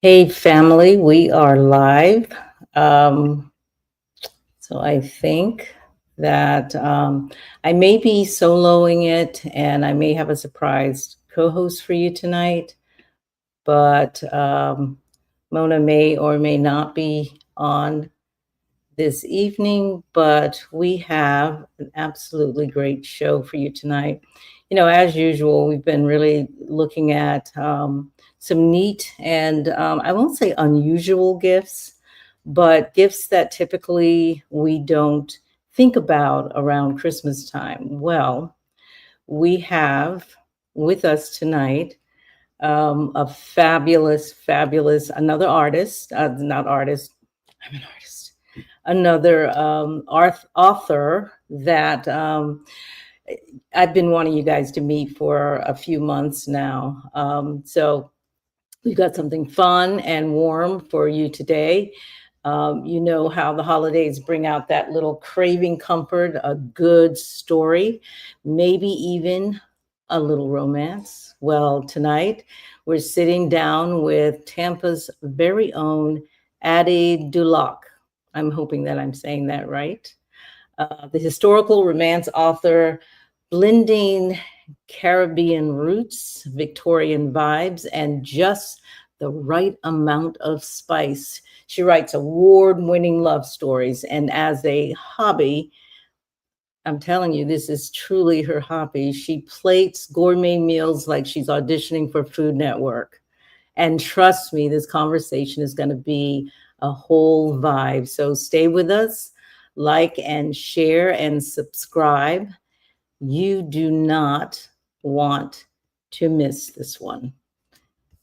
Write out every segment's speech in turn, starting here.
Hey, family, we are live. Um, so I think that I may be soloing it and I may have a surprise co host for you tonight, but Mona may or may not be on this evening, but we have an absolutely great show for you tonight. As usual, we've been really looking at some neat and I won't say unusual gifts, but gifts that typically we don't think about around Christmas time. Well, we have with us tonight a fabulous, another artist, not artist, I'm an artist, another author that I've been wanting you guys to meet for a few months now. So we've got something fun and warm for you today. You know how the holidays bring out that little craving comfort, a good story, maybe even a little romance. Well, tonight we're sitting down with Tampa's very own Addy Du Lac. I'm hoping that I'm saying that right. The historical romance author, blending Caribbean roots, Victorian vibes, and just the right amount of spice. She writes award-winning love stories, and as a hobby, I'm telling you, this is truly her hobby. She plates gourmet meals like she's auditioning for Food Network. And trust me, this conversation is going to be a whole vibe. So stay with us, like and share and subscribe. You do not want to miss this one.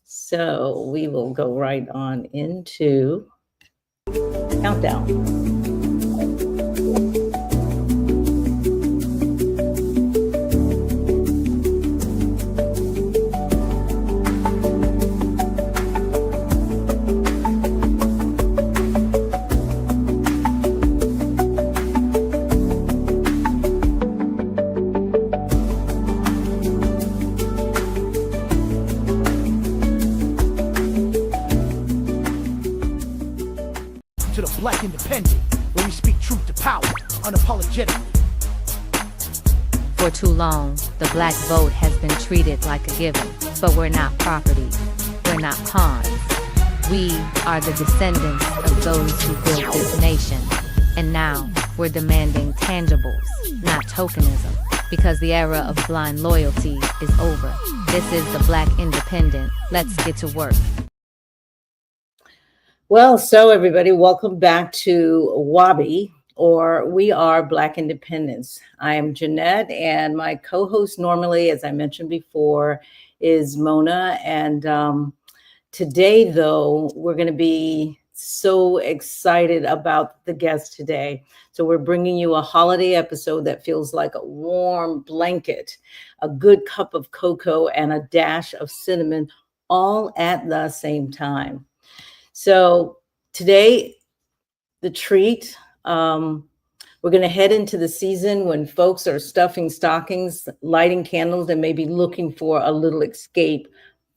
So we will go right on into countdown. To the Black Independent, where we speak truth to power, unapologetically. For too long, the black vote has been treated like a given, but we're not property, we're not pawns. We are the descendants of those who built this nation, and now we're demanding tangibles, not tokenism, because the era of blind loyalty is over. This is the Black Independent. Let's get to work. Well, so everybody, welcome back to WABI, or We Are Black Independents. I am Jeannette, and my co-host normally, as I mentioned before, is Mona. And today, though, we're going to be so excited about the guest today. So we're bringing you a holiday episode that feels like a warm blanket, a good cup of cocoa, and a dash of cinnamon, all at the same time. So today, the treat, we're going to head into the season when folks are stuffing stockings, lighting candles, and maybe looking for a little escape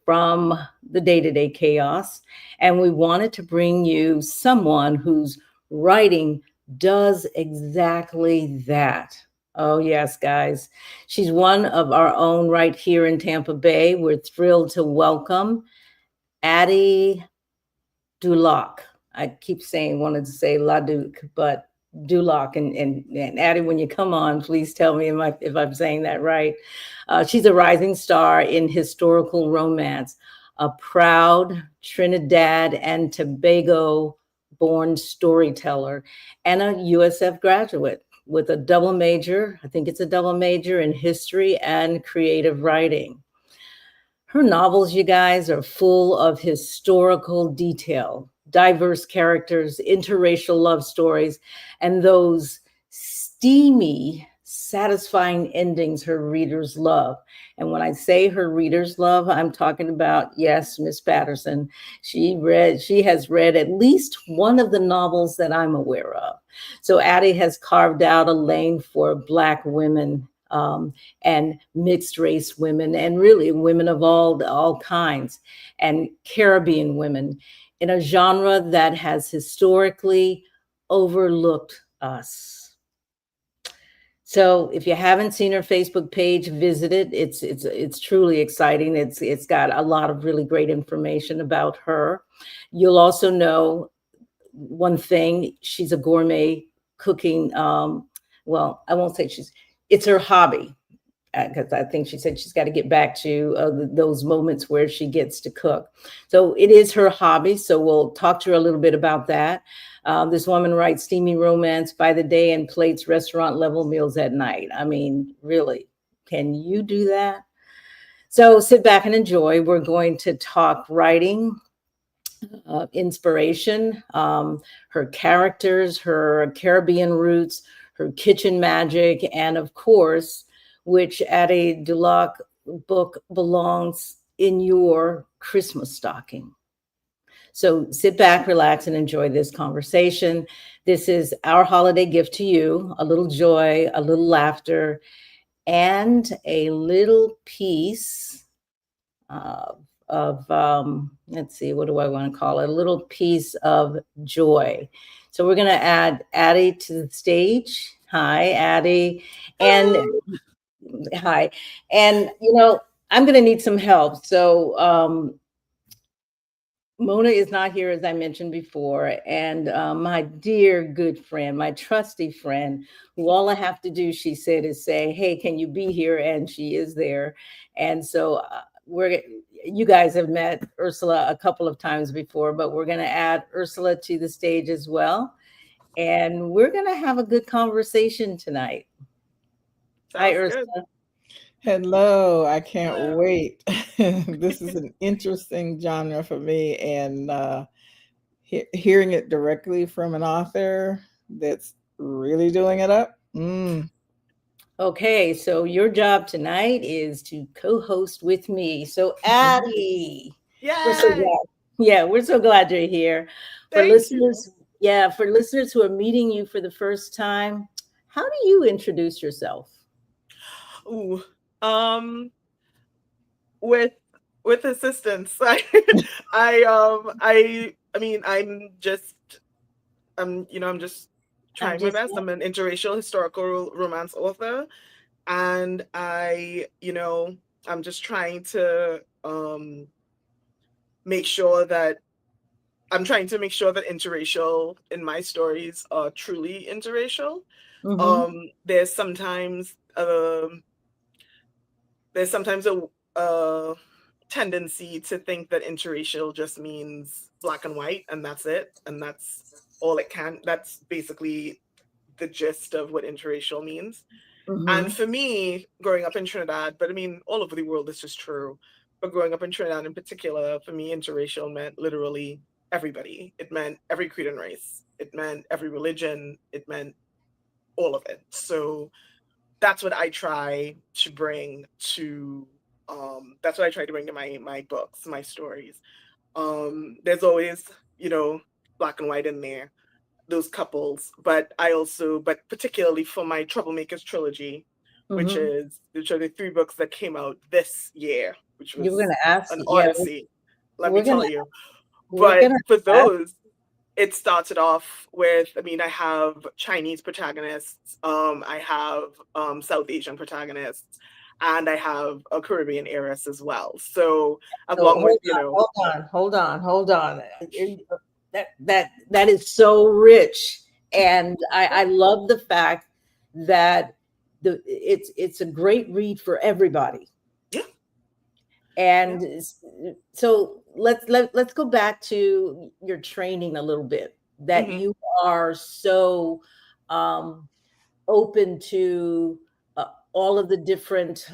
from the day-to-day chaos. And we wanted to bring you someone whose writing does exactly that. Oh, yes, guys. She's one of our own right here in Tampa Bay. We're thrilled to welcome Addy Du Lac. I keep wanted to say La Duc, but Du Lac. And Addy, when you come on, please tell me if I'm saying that right. She's a rising star in historical romance, a proud Trinidad and Tobago born storyteller, and a USF graduate with a double major. I think it's a double major in history and creative writing. Her novels, you guys, are full of historical detail, diverse characters, interracial love stories, and those steamy, satisfying endings her readers love. And when I say her readers love, I'm talking about, yes, Miss Patterson. She has read at least one of the novels that I'm aware of. So Addy has carved out a lane for Black women and mixed race women, and really women of all kinds, and Caribbean women in a genre that has historically overlooked us. So if you haven't seen her Facebook page, visit it. It's truly exciting. It's got a lot of really great information about her. You'll also know one thing: she's a gourmet cooking. Well, I won't say it's her hobby, because I think she said she's got to get back to those moments where she gets to cook. So it is her hobby. So we'll talk to her a little bit about that. This woman writes steamy romance by the day and plates restaurant level meals at night. I mean, really, can you do that? So sit back and enjoy. We're going to talk writing, inspiration, her characters, her Caribbean roots, her kitchen magic, and of course, which Addy Du Lac book belongs in your Christmas stocking. So sit back, relax, and enjoy this conversation. This is our holiday gift to you: a little joy, a little laughter, and a little piece of let's see, what do I want to call it? A little piece of joy. So we're going to add Addy to the stage. Hi, Addy. And hi. And, I'm going to need some help. So Mona is not here, as I mentioned before. And my dear good friend, my trusty friend, who all I have to do, she said, is say, hey, can you be here? And she is there. And so you guys have met Ursula a couple of times before, but we're going to add Ursula to the stage as well. And we're going to have a good conversation tonight. Hi, Ursula. Good. Hello, I can't wait. This is an interesting genre for me, and hearing it directly from an author that's really doing it up. Okay, so your job tonight is to co-host with me. So Addy, we're so glad you're here. For listeners who are meeting you for the first time, how do you introduce yourself? With assistance. I'm just trying my best. I'm an interracial historical romance author, and I'm just trying to make sure that interracial in my stories are truly interracial. Mm-hmm. There's sometimes a tendency to think that interracial just means black and white, and that's it, and that's all it can. That's basically the gist of what interracial means. Mm-hmm. And for me, growing up in Trinidad, but I mean, all over the world, this is true, but growing up in Trinidad in particular, for me, interracial meant literally everybody. It meant every creed and race. It meant every religion. It meant all of it. So that's what I try to bring to my books, my stories. There's always, black and white in there, those couples, but particularly for my TroubleMakers Trilogy, mm-hmm. which are the 3 books that came out this year, which was an odyssey, let me tell you. But for those, it started off with, I have Chinese protagonists, I have South Asian protagonists, and I have a Caribbean heiress as well. So along with, Hold on. That is so rich. And I love the fact that it's a great read for everybody. Yeah. And so let's go back to your training a little bit, that mm-hmm. you are so open to all of the different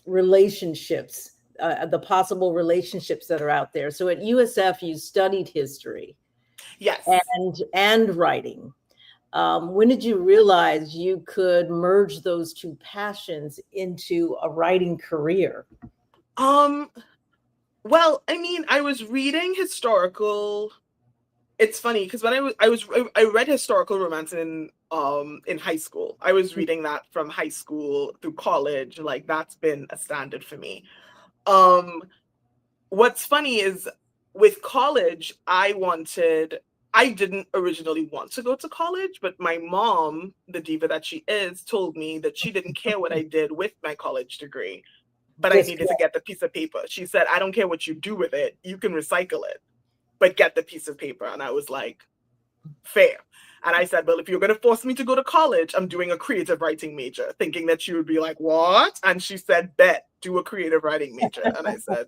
relationships, the possible relationships that are out there. So at USF, you studied history, yes, and writing. When did you realize you could merge those 2 passions into a writing career? Well, I was reading historical it's funny because when I read historical romance in high school. I was reading that from high school through college. Like that's been a standard for me. Um, what's funny is with college, I didn't originally want to go to college, but my mom, the diva that she is, told me that she didn't care what I did with my college degree, but I needed to get the piece of paper. She said, I don't care what you do with it. You can recycle it, but get the piece of paper. And I was like, fair. And I said, well, if you're going to force me to go to college, I'm doing a creative writing major, thinking that she would be like, what? And she said, bet, do a creative writing major. And I said,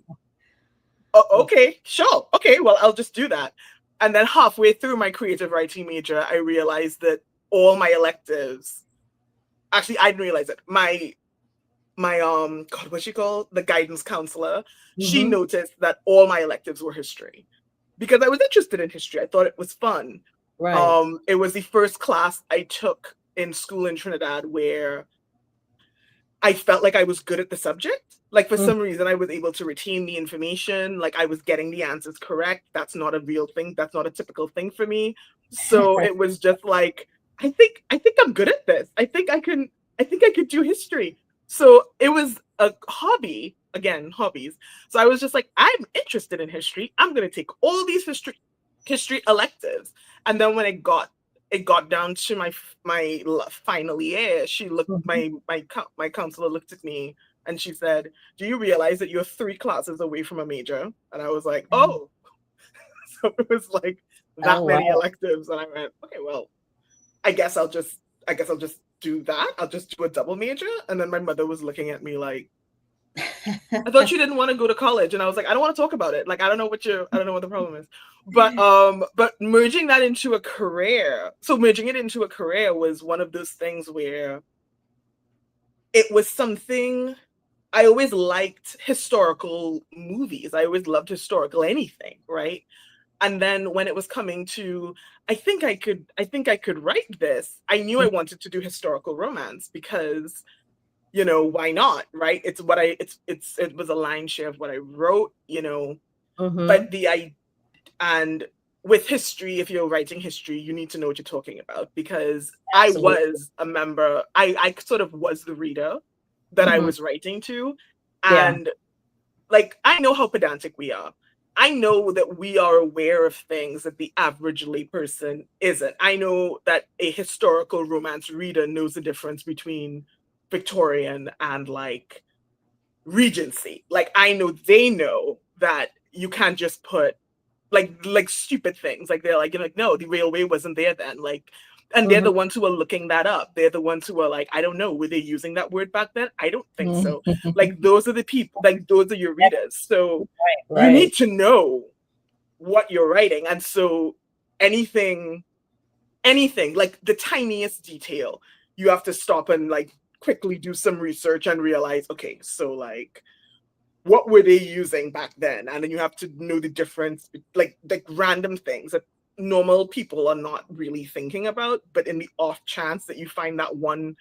oh, okay, sure. Okay, well, I'll just do that. And then halfway through my creative writing major, I realized that all my electives, actually, I didn't realize it. My God, what's she called? The guidance counselor. She noticed that all my electives were history because I was interested in history. I thought it was fun. Right. It was the first class I took in school in Trinidad where I felt like I was good at the subject. Like for some reason, I was able to retain the information. Like I was getting the answers correct. That's not a real thing. That's not a typical thing for me. So it was just like, I think I'm good at this. I think I could do history. So it was a hobby, again, hobbies. So I was just like, I'm interested in history. I'm going to take all these history electives. And then when it got down to my final year, she looked, my counselor looked at me and she said, do you realize that you're 3 classes away from a major? And I was like, oh. So it was like that many electives. And I went, okay, well, I guess I'll just do that. I'll just do a double major. And then my mother was looking at me like, I thought you didn't want to go to college. And I was like, I don't want to talk about it. Like, I don't know what the problem is. But merging that into a career. So merging it into a career was one of those things where it was something. I always liked historical movies. I always loved historical anything, right? And then when it was coming to, I think I could write this. I knew I wanted to do historical romance because, you know, why not, right? It was a lion's share of what I wrote, you know. But and with history, if you're writing history, you need to know what you're talking about because Absolutely. I was a member. I sort of was the reader that I was writing to, and like I know how pedantic we are. I know that we are aware of things that the average layperson isn't. I know that a historical romance reader knows the difference between Victorian and like Regency. Like I know they know that you can't just put like stupid things. Like they're like, you know, like, no, the railway wasn't there then. Like, and they're the ones who are looking that up. They're the ones who are like, I don't know, were they using that word back then? I don't think so. Like those are the people, like those are your readers. So you need to know what you're writing. And so anything, like the tiniest detail, you have to stop and like quickly do some research and realize, okay, so like, what were they using back then? And then you have to know the difference, like random things that normal people are not really thinking about, but in the off chance that you find that one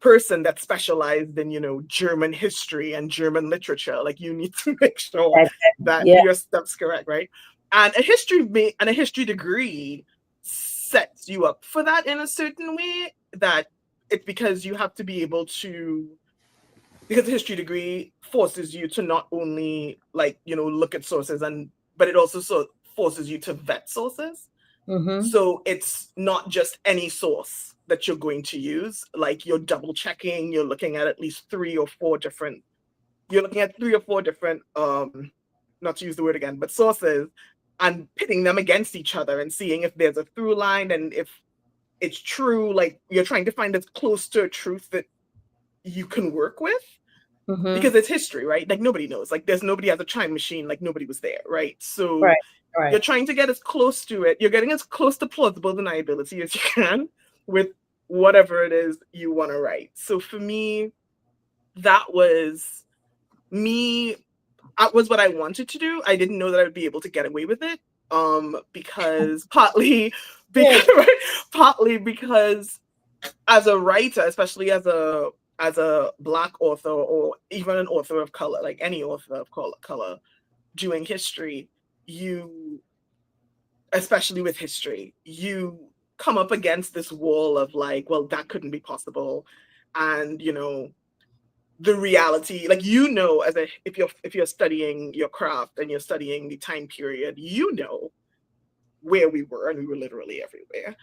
person that specialized in, you know, German history and German literature, like you need to make sure that your stuff's correct, right? And a history degree sets you up for that in a certain way, that it's because you have to be able to, because the history degree forces you to not only like, you know, look at sources but it also forces you to vet sources. So it's not just any source that you're going to use. Like you're double checking, you're looking at least 3 or 4 different, not to use the word again, but sources, and pitting them against each other and seeing if there's a through line and if it's true. Like you're trying to find as close to a truth that you can work with. Because it's history, right? Like nobody knows. Like there's nobody has a time machine. Like nobody was there, right? So you're trying to get as close to it. You're getting as close to plausible deniability as you can with whatever it is you want to write. So for me, that was what I wanted to do. I didn't know that I would be able to get away with it. Because partly because as a writer, especially as a Black author or even an author of color, like any author of color doing history, especially with history, you come up against this wall of like, well, that couldn't be possible. And, you know, the reality, like, you know, as a, if you're studying your craft and you're studying the time period, you know where we were, and we were literally everywhere.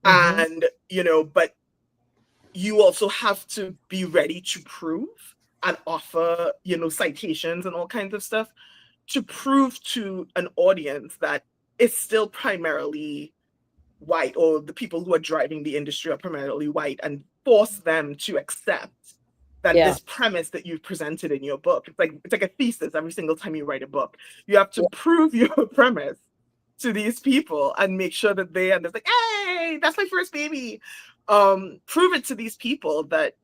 And, you know, but you also have to be ready to prove and offer, you know, citations and all kinds of stuff to prove to an audience that it's still primarily white, or the people who are driving the industry are primarily white, and force them to accept that this premise that you've presented in your book, it's like a thesis every single time you write a book. You have to prove your premise to these people and make sure that they understand, like, hey, that's my first baby. Prove it to these people that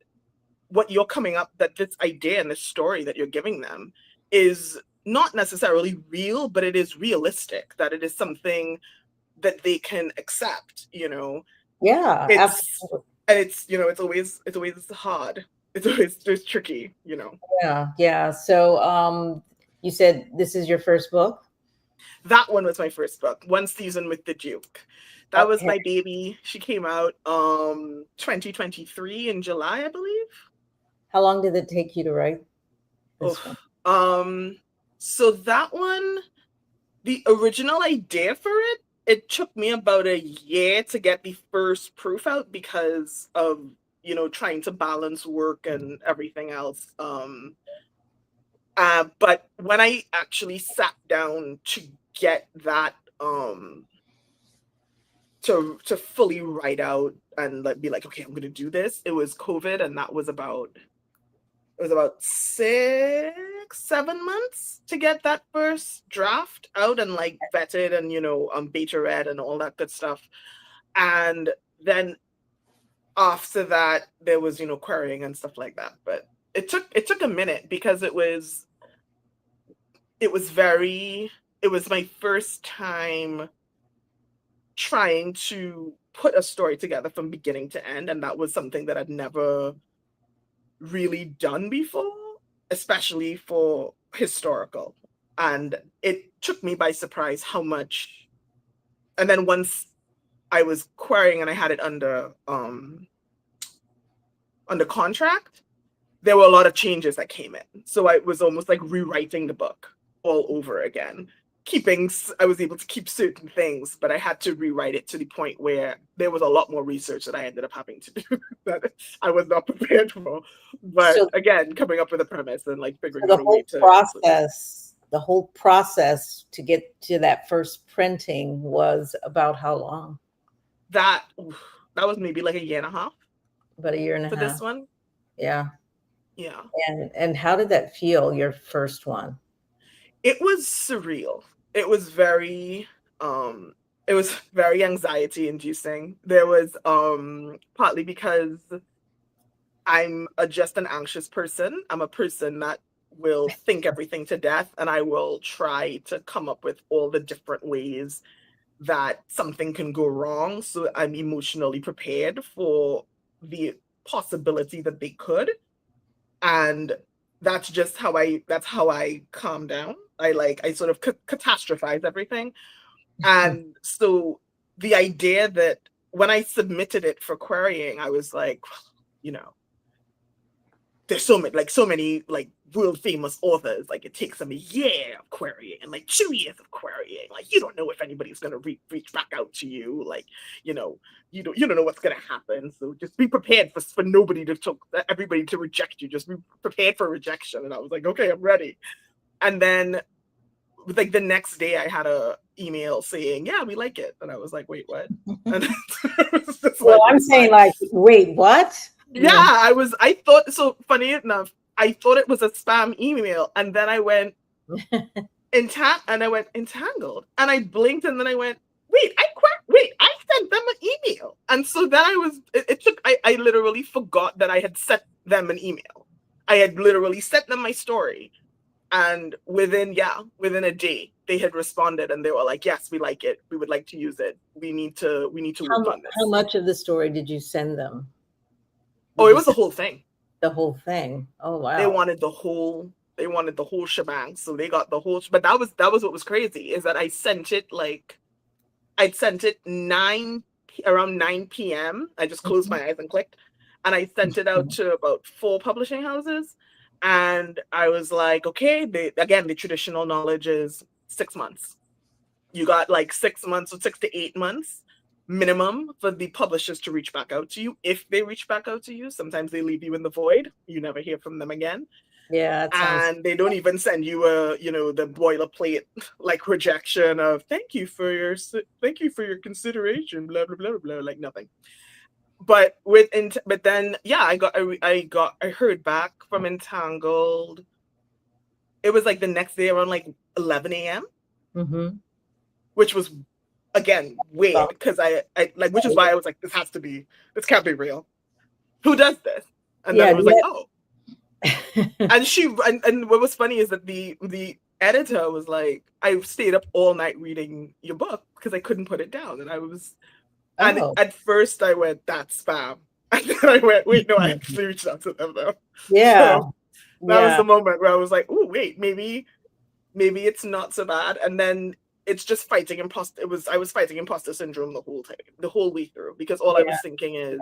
what you're coming up, that this idea and this story that you're giving them is not necessarily real, but it is realistic, that it is something that they can accept, you know. Yeah, absolutely. And it's, you know, it's always hard. It's always tricky, you know. Yeah. So you said this is your first book? That one was my first book, One Season with the Duke. That was my baby. She came out 2023 in July, I believe. How long did it take you to write this one? So that one, the original idea for it took me about a year to get the first proof out because of, you know, trying to balance work and everything else. But when I actually sat down to get that, to fully write out and be like, okay, I'm going to do this, it was COVID, and that was about 6-7 months to get that first draft out and like vetted and, you know, beta read and all that good stuff. And then after that, there was, you know, querying and stuff like that. But it took a minute because it was my first time trying to put a story together from beginning to end, and that was something that I'd never really done before, especially for historical. And it took me by surprise how much. And then once I was querying and I had it under contract, there were a lot of changes that came in. So I was almost like rewriting the book all over again. I was able to keep certain things, but I had to rewrite it to the point where there was a lot more research that I ended up having to do that I was not prepared for. But so, again, coming up with a premise and like figuring out a way to the whole process to get to that first printing was about how long? That was maybe like a year and a half. About a year and a half for this one. Yeah. And how did that feel, your first one? It was surreal. It was very anxiety inducing. There was partly because I'm just an anxious person. I'm a person that will think everything to death, and I will try to come up with all the different ways that something can go wrong. So I'm emotionally prepared for the possibility that they could. And that's how I calm down. I sort of catastrophize everything. And so the idea that when I submitted it for querying, I was like, you know, there's so many world famous authors. Like, it takes them a year of querying and like 2 years of querying. Like, you don't know if anybody's gonna reach back out to you. Like, you know, you don't know what's gonna happen. So just be prepared for everybody to reject you. Just be prepared for rejection. And I was like, okay, I'm ready. And then like the next day I had a email saying, yeah, we like it. And I was like, wait, what? And well, I'm saying like, wait, what? Yeah, I thought, so funny enough, I thought it was a spam email. And then I went entangled. And I blinked and then I went, wait, I sent them an email. And so then I literally forgot that I had sent them an email. I had literally sent them my story. And within a day, they had responded and they were like, yes, we like it. We would like to use it. We need to work on this. How much of the story did you send them? It was the whole thing. The whole thing. Oh, wow. They wanted the whole shebang. So they got the whole, but that was what was crazy, is that I sent it I'd sent it around 9 p.m. I just closed my eyes and clicked. And I sent it out to about 4 publishing houses. And I was like, okay, the traditional knowledge is 6 months. You got like 6 months or 6 to 8 months minimum for the publishers to reach back out to you. If they reach back out to you, sometimes they leave you in the void. You never hear from them again. Yeah, and they don't even send you the boilerplate like rejection of thank you for your consideration, blah blah blah blah, like nothing. But then I heard back from Entangled. It was like the next day around like 11 a.m. Mm-hmm. Which was again weird because I which is why I was like, this can't be real. Who does this? And then I was like, oh. and what was funny is that the editor was like, I stayed up all night reading your book because I couldn't put it down. And I was and at first I went, that's spam. And then I went, wait, no, I actually reached out to them though. Yeah. So that was the moment where I was like, oh wait, maybe it's not so bad. And then it's just fighting I was fighting imposter syndrome the whole way through, because all I was thinking is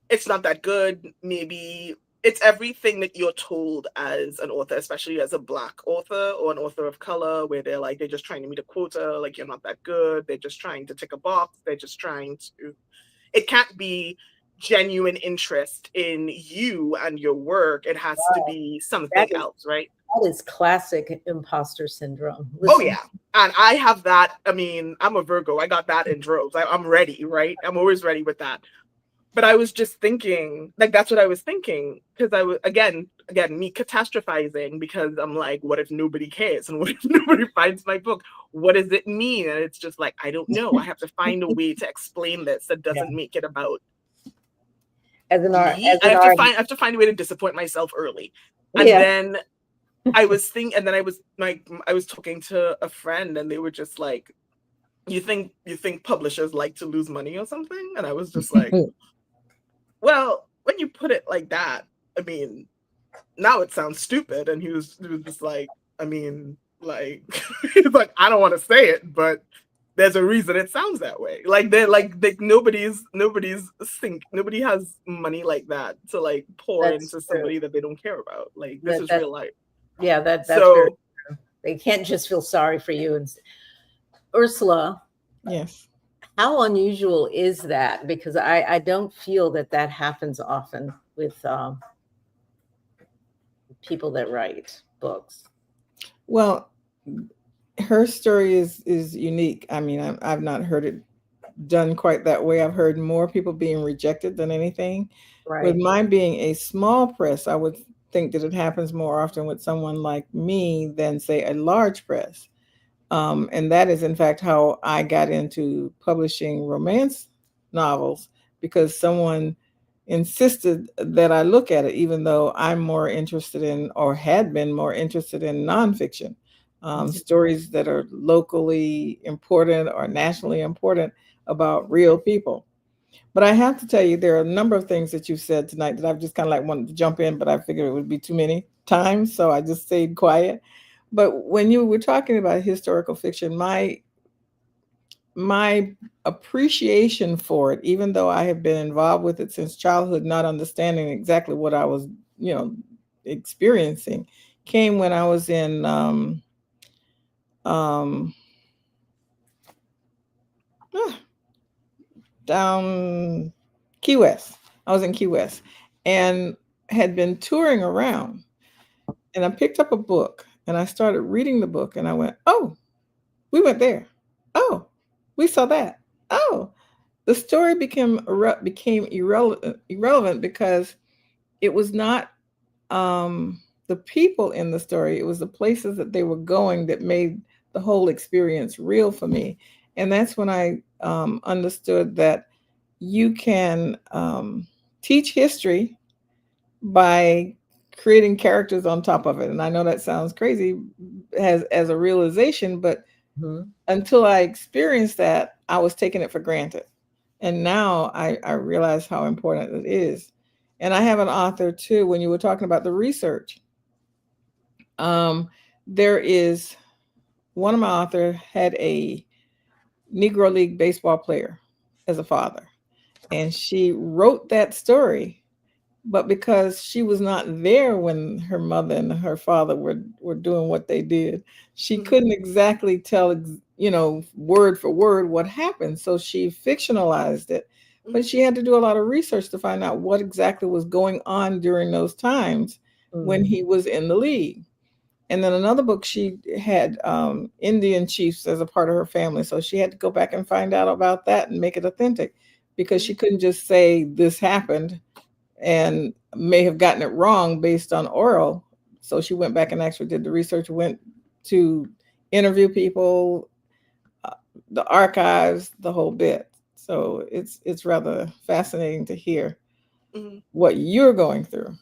it's not that good. Maybe it's everything that you're told as an author, especially as a Black author or an author of color, where they're just trying to meet a quota, like you're not that good. They're just trying to tick a box. They're just trying to, it can't be genuine interest in you and your work. It has to be something else, right? That is classic imposter syndrome. Oh yeah. And I have that. I mean, I'm a Virgo. I got that in droves. I'm ready, right? I'm always ready with that. But I was just thinking, like, that's what I was thinking. Because I was, again, me catastrophizing, because I'm like, what if nobody cares? And what if nobody finds my book? What does it mean? And it's just like, I don't know. I have to find a way to explain this that doesn't make it about I have to find a way to disappoint myself early. And then I was talking to a friend, and they were just like, you think publishers like to lose money or something? And I was just like, well, when you put it like that, I mean, now it sounds stupid. And he was just like, I mean, like, he's like, I don't want to say it, but there's a reason it sounds that way. Like nobody has money like that to like pour into somebody that they don't care about. Like this is real life. Yeah, that's so very true. They can't just feel sorry for you. And Ursula, yes, how unusual is that? Because I don't feel that happens often with people that write books. Well, her story is unique. I mean, I've not heard it done quite that way. I've heard more people being rejected than anything. Right. With mine being a small press, I would think that it happens more often with someone like me than, say, a large press. And that is, in fact, how I got into publishing romance novels, because someone insisted that I look at it, even though I'm more interested in, or had been more interested in, nonfiction. Stories that are locally important or nationally important about real people. But I have to tell you, there are a number of things that you've said tonight that I've just kind of like wanted to jump in, but I figured it would be too many times, so I just stayed quiet. But when you were talking about historical fiction, my appreciation for it, even though I have been involved with it since childhood, not understanding exactly what I was, experiencing, came when I was in down Key West. I was in Key West and had been touring around, and I picked up a book and I started reading the book, and I went, oh, we went there. Oh, we saw that. Oh, the story became irrelevant because it was not the people in the story. It was the places that they were going that made the whole experience real for me. And that's when I understood that you can teach history by creating characters on top of it. And I know that sounds crazy as a realization, but until I experienced that, I was taking it for granted. And now I realize how important it is. And I have an author too, when you were talking about the research, there is one of my authors had a Negro League baseball player as a father. And she wrote that story, but because she was not there when her mother and her father were doing what they did, she couldn't exactly tell, word for word what happened. So she fictionalized it, but she had to do a lot of research to find out what exactly was going on during those times when he was in the league. And then another book, she had Indian chiefs as a part of her family. So she had to go back and find out about that and make it authentic, because she couldn't just say this happened and may have gotten it wrong based on oral. So she went back and actually did the research, went to interview people, the archives, the whole bit. So it's rather fascinating to hear what you're going through.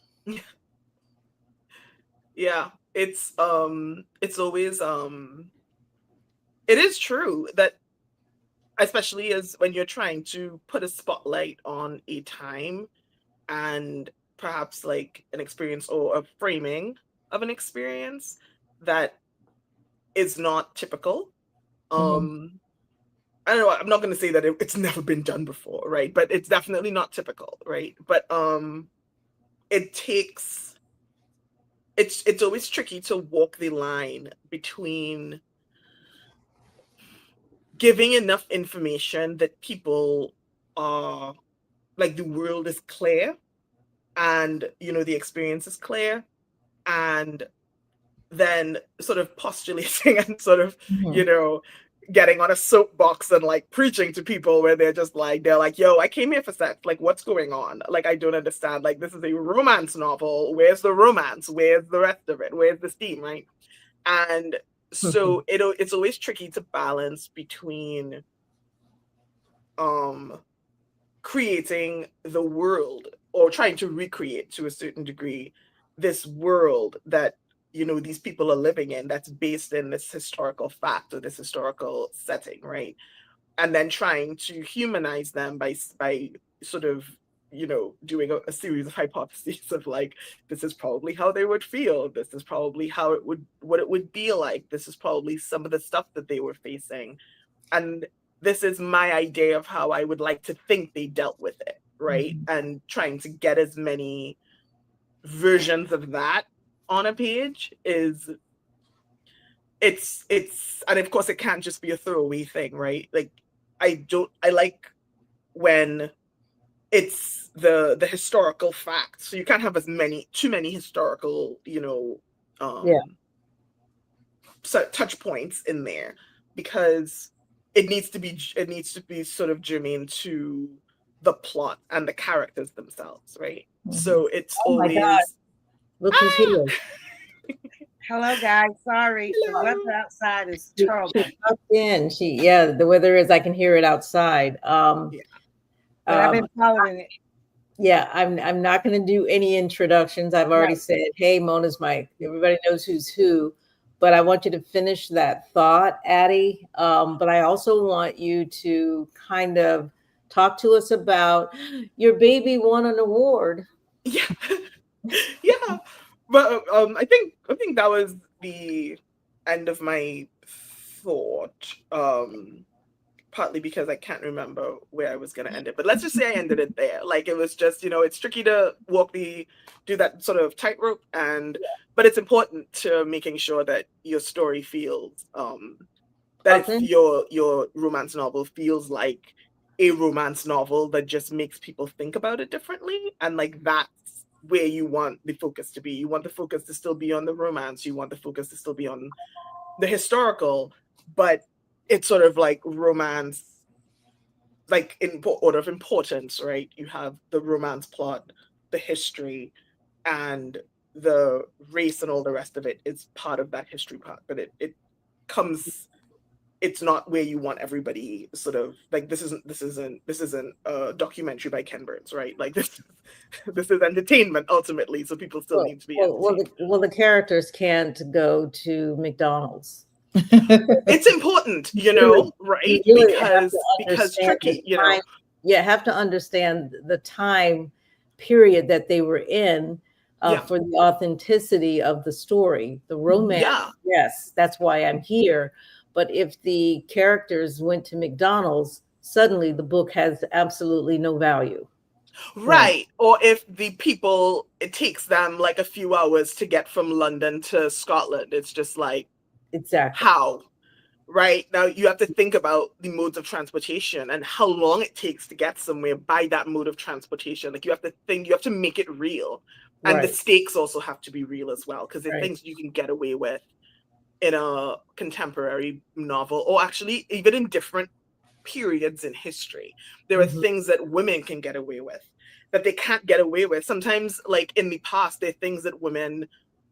Yeah, it's always it is true that, especially as when you're trying to put a spotlight on a time and perhaps like an experience or a framing of an experience that is not typical. I don't know, I'm not going to say that it's never been done before, right? But it's definitely not typical, right? But it takes, it's always tricky to walk the line between giving enough information that people are like, the world is clear and, the experience is clear, and then sort of postulating and sort of, getting on a soapbox and like preaching to people where they're like, yo, I came here for sex. Like, what's going on? Like, I don't understand. Like, this is a romance novel. Where's the romance? Where's the rest of it? Where's the steam, right? And so it's always tricky to balance between creating the world, or trying to recreate to a certain degree this world that these people are living in, that's based in this historical fact or this historical setting, right? And then trying to humanize them by sort of doing a series of hypotheses of like, this is probably how they would feel, this is probably what it would be like, this is probably some of the stuff that they were facing, and this is my idea of how I would like to think they dealt with it, right? And trying to get as many versions of that on a page it's and of course it can't just be a throwaway thing, right? Like, I like when it's the historical facts, so you can't have too many historical so touch points in there, because it needs to be sort of germane to the plot and the characters themselves, right? So it's always, look who's here. Hello, guys. Sorry, the weather outside is terrible. She popped in. The weather is, I can hear it outside. But I've been following it. Yeah, I'm not going to do any introductions. I've already said, hey, Mona's mic. Everybody knows who's who. But I want you to finish that thought, Addy. But I also want you to kind of talk to us about your baby won an award. Yeah. Yeah. But I think that was the end of my thought. Partly because I can't remember where I was going to end it. But let's just say I ended it there. Like, it was just, it's tricky to do that sort of tightrope, but it's important to making sure that your story feels, that your romance novel feels like a romance novel that just makes people think about it differently. And like, that's where you want the focus to be. You want the focus to still be on the romance. You want the focus to still be on the historical, but it's sort of like romance, like in order of importance, right? You have the romance plot, the history, and the race and all the rest of it is part of that history part. But it's not where you want everybody sort of like, this isn't a documentary by Ken Burns, right? Like, this is entertainment ultimately, so people still need to be entertained. Well, the characters can't go to McDonald's. It's important, right? Really because tricky, You have to understand the time period that they were in for the authenticity of the story, the romance. Yes, that's why I'm here. But if the characters went to McDonald's, suddenly the book has absolutely no value. Right. Or if the people, it takes them like a few hours to get from London to Scotland. It's just like, Exactly. how? Right. Now you have to think about the modes of transportation and how long it takes to get somewhere by that mode of transportation. Like you have to think, you have to make it real. And the Right. stakes also have to be real as well, because there are Right. things you can get away with in a contemporary novel, or actually even in different periods in history. There are Mhm. things that women can get away with that they can't get away with. Sometimes, like in the past, there are things that women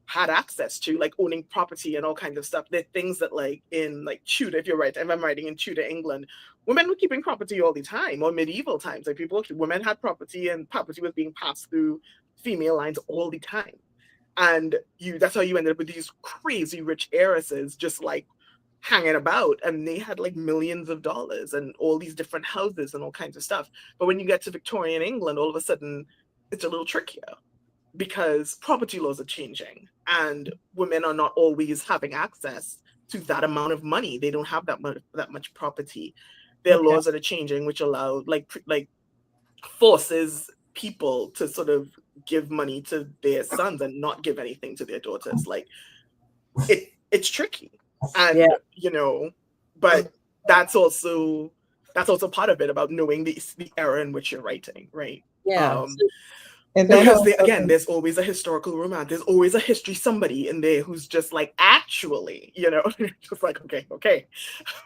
had access to, like owning property and all kinds of stuff. There are things that, like in like Tudor, if you're right, if I'm writing in Tudor England, women were keeping property all the time, or medieval times. Like women had property, and property was being passed through female lines all the time. And that's how you ended up with these crazy rich heiresses just like hanging about, and they had like millions of dollars and all these different houses and all kinds of stuff. But when you get to Victorian England, all of a sudden it's a little trickier because property laws are changing and women are not always having access to that amount of money. They don't have that much property. There are laws that are changing which allow like forces people to sort of give money to their sons and not give anything to their daughters. Like it's tricky. And but that's also part of it, about knowing the era in which you're writing, right? Yeah. And because there's always a historical romance. There's always a history somebody in there who's just like, actually, just like, okay.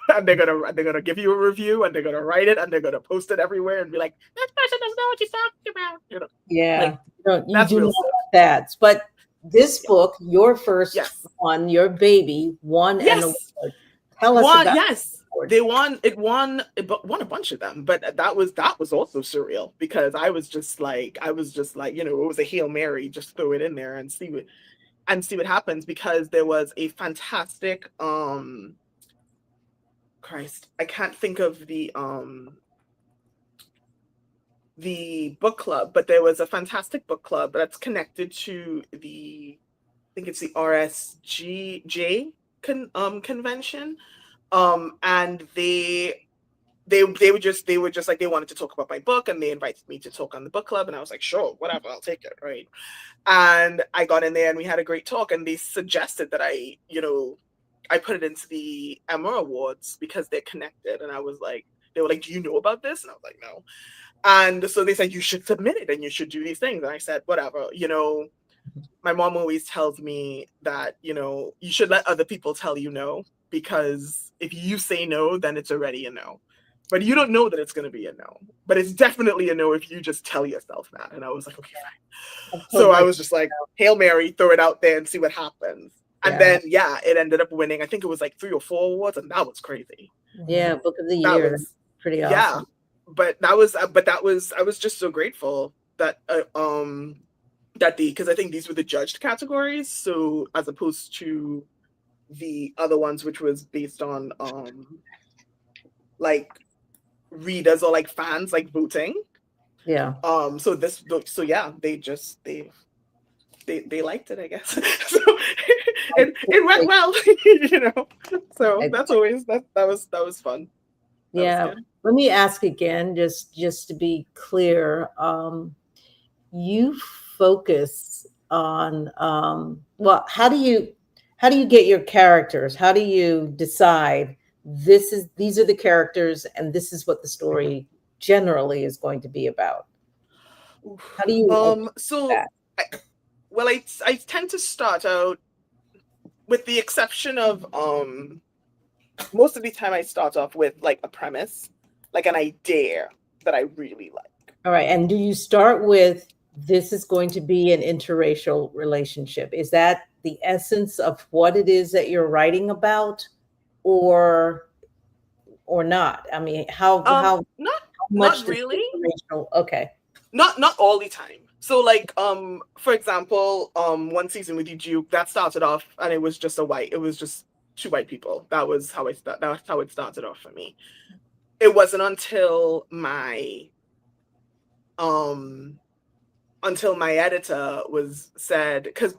And they're gonna give you a review, and they're gonna write it, and they're gonna post it everywhere and be like, that person doesn't know what she's talking about. Yeah. Like, you do not want that. But this book, your first one, your baby, won an award. Tell us about They won. It won a bunch of them, but that was also surreal, because I was just like, it was a Hail Mary, just throw it in there and see what happens, because there was a fantastic Christ, I can't think of the book club, but there was a fantastic book club that's connected to I think it's the RSGJ convention. And they were just like, they wanted to talk about my book, and they invited me to talk on the book club, and I was like, sure, whatever, I'll take it, right? And I got in there, and we had a great talk, and they suggested that I put it into the Emma Awards because they're connected. And I was like, they were like, do you know about this? And I was like, no. And so they said, you should submit it and you should do these things. And I said, whatever, my mom always tells me that, you should let other people tell you no, because if you say no, then it's already a no. But you don't know that it's going to be a no. But it's definitely a no if you just tell yourself that. And I was like, okay, fine. So I was just like, Hail Mary, throw it out there and see what happens. And then, it ended up winning. I think it was like 3 or 4 awards, and that was crazy. Yeah, Book of the Year. That's pretty awesome. Yeah, but I was just so grateful that because I think these were the judged categories, so as opposed to the other ones, which was based on like readers or like fans like voting. Yeah. They liked it, I guess. So it went well, So that's always that was fun. Yeah. Let me ask again, just to be clear. You focus on how do you get your characters? How do you decide these are the characters and this is what the story generally is going to be about? How do you I tend to start out, with the exception of most of the time I start off with like a premise, like an idea that I really like. All right. And do you start with, this is going to be an interracial relationship? Is that the essence of what it is that you're writing about, or not? I mean, how much not really. Okay. Not all the time. So like for example, one season with Duke, that started off and it was just 2 white people. That's how it started off for me. It wasn't until my editor said, because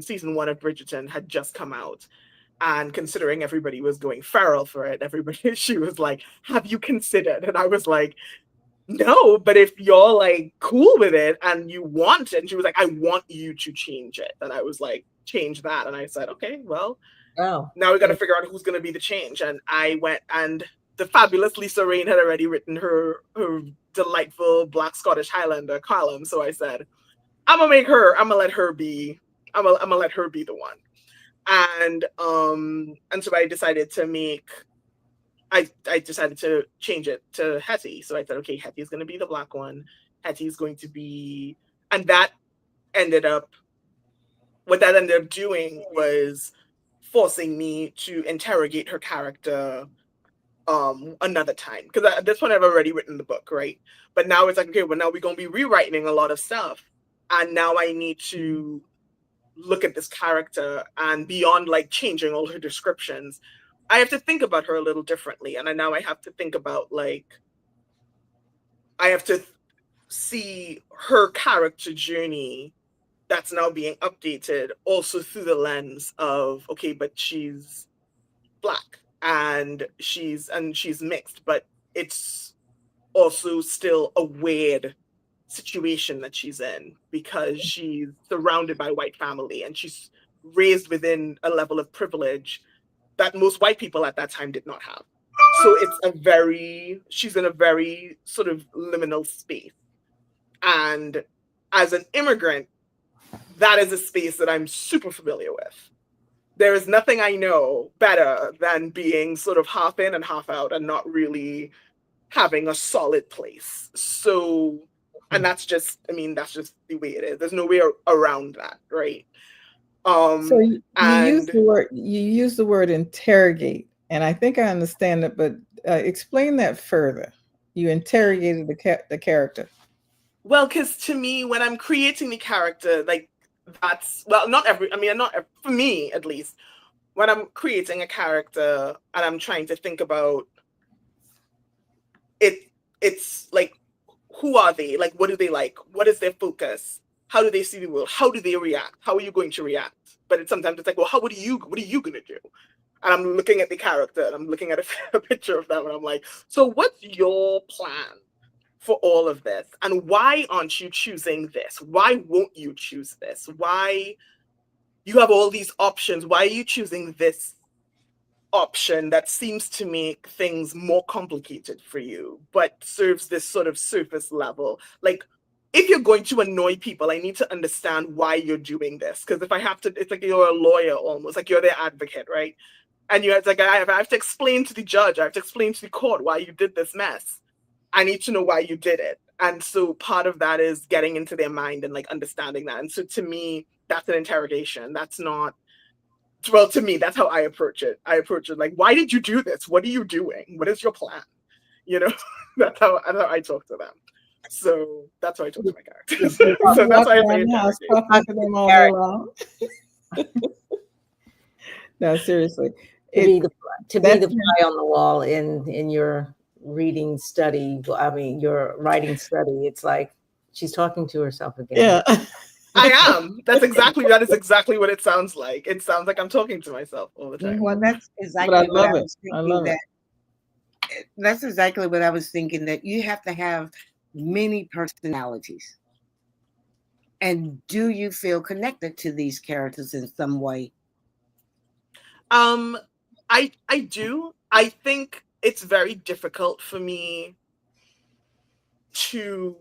season 1 of Bridgerton had just come out, And considering everybody was going feral for it, she was like, have you considered? And I was like, no, but if you're like cool with it and you want it, and she was like, I want you to change it. And I was like, change that. And I said, okay, well, now we got to figure out who's going to be the change. And I went, and the fabulous Lisa Rain had already written her delightful Black Scottish Highlander column. So I said, I'm gonna let her be the one. And so I decided to change it to Hetty. So I said, okay, Hetty is going to be the Black one. Hetty is going to be, and what that ended up doing was forcing me to interrogate her character another time, because at this point I've already written the book, right? But now it's like, okay, well, now we're going to be rewriting a lot of stuff, and now I need to look at this character, and beyond like changing all her descriptions, I have to think about her a little differently. And now I have to think about, like, I have to see her character journey that's now being updated also through the lens of, okay, but she's Black and she's mixed, but it's also still a weird situation that she's in because she's surrounded by white family and she's raised within a level of privilege that most white people at that time did not have. So she's in a very sort of liminal space. And as an immigrant, that is a space that I'm super familiar with. There is nothing I know better than being sort of half in and half out and not really having a solid place. So, and that's just the way it is. There's no way around that, right? So you use the word interrogate, and I think I understand it, but explain that further. You interrogated the character. Well, because to me, when I'm creating the character, like for me at least, when I'm creating a character and I'm trying to think about it, it's like, who are they? Like, what do they like? What is their focus? How do they see the world? How do they react? How are you going to react? But sometimes it's like, well, what are you going to do? And I'm looking at the character and I'm looking at a picture of them and I'm like, so what's your plan for all of this? And why aren't you choosing this? Why won't you choose this? Why you have all these options? Why are you choosing this option that seems to make things more complicated for you, but serves this sort of surface level? Like, if you're going to annoy people, I need to understand why you're doing this. Because if I have to, it's like you're a lawyer almost, like you're their advocate, right? And it's like, I have to explain to the judge, I have to explain to the court why you did this mess. I need to know why you did it. And so part of that is getting into their mind and like understanding that. And so to me, that's an interrogation. That's not, well, to me, that's how I approach it. I approach it like, why did you do this? What are you doing? What is your plan? You know, that's how I talk to them. So that's how I talk to my character. So that's why I say No, seriously. To be the fly on the wall in your reading study, your writing study, it's like she's talking to herself again. Yeah. I am. That is exactly what it sounds like. It sounds like I'm talking to myself all the time. Well, that's exactly what I was thinking. That's exactly what I was thinking, that you have to have many personalities. And do you feel connected to these characters in some way? I do. I think it's very difficult for me to,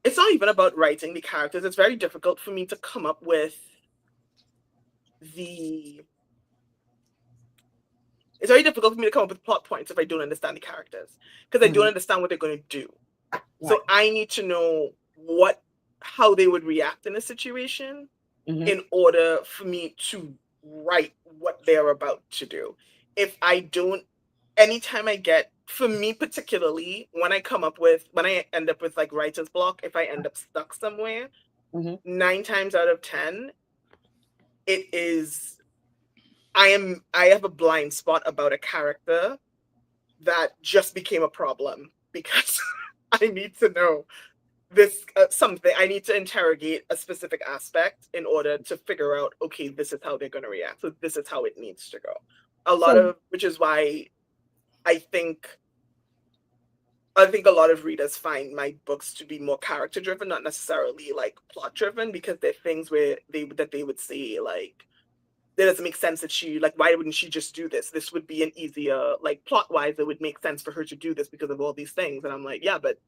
it's not even about writing the characters. It's very difficult for me to come up with plot points if I don't understand the characters, because I don't understand what they're going to do. Right. So I need to know how they would react in a situation in order for me to write what they're about to do. If I don't, anytime I get, for me particularly, when I end up with like writer's block, if I end up stuck somewhere, 9 times out of 10, it is, I have a blind spot about a character that just became a problem because I need to know this something, I need to interrogate a specific aspect in order to figure out, okay, this is how they're going to react. So this is how it needs to go. Which is why I think a lot of readers find my books to be more character driven, not necessarily like plot driven, because there are things where they would say like, that doesn't make sense that she, like, why wouldn't she just do this? This would be an easier, like, plot wise, it would make sense for her to do this because of all these things. And I'm like, yeah, but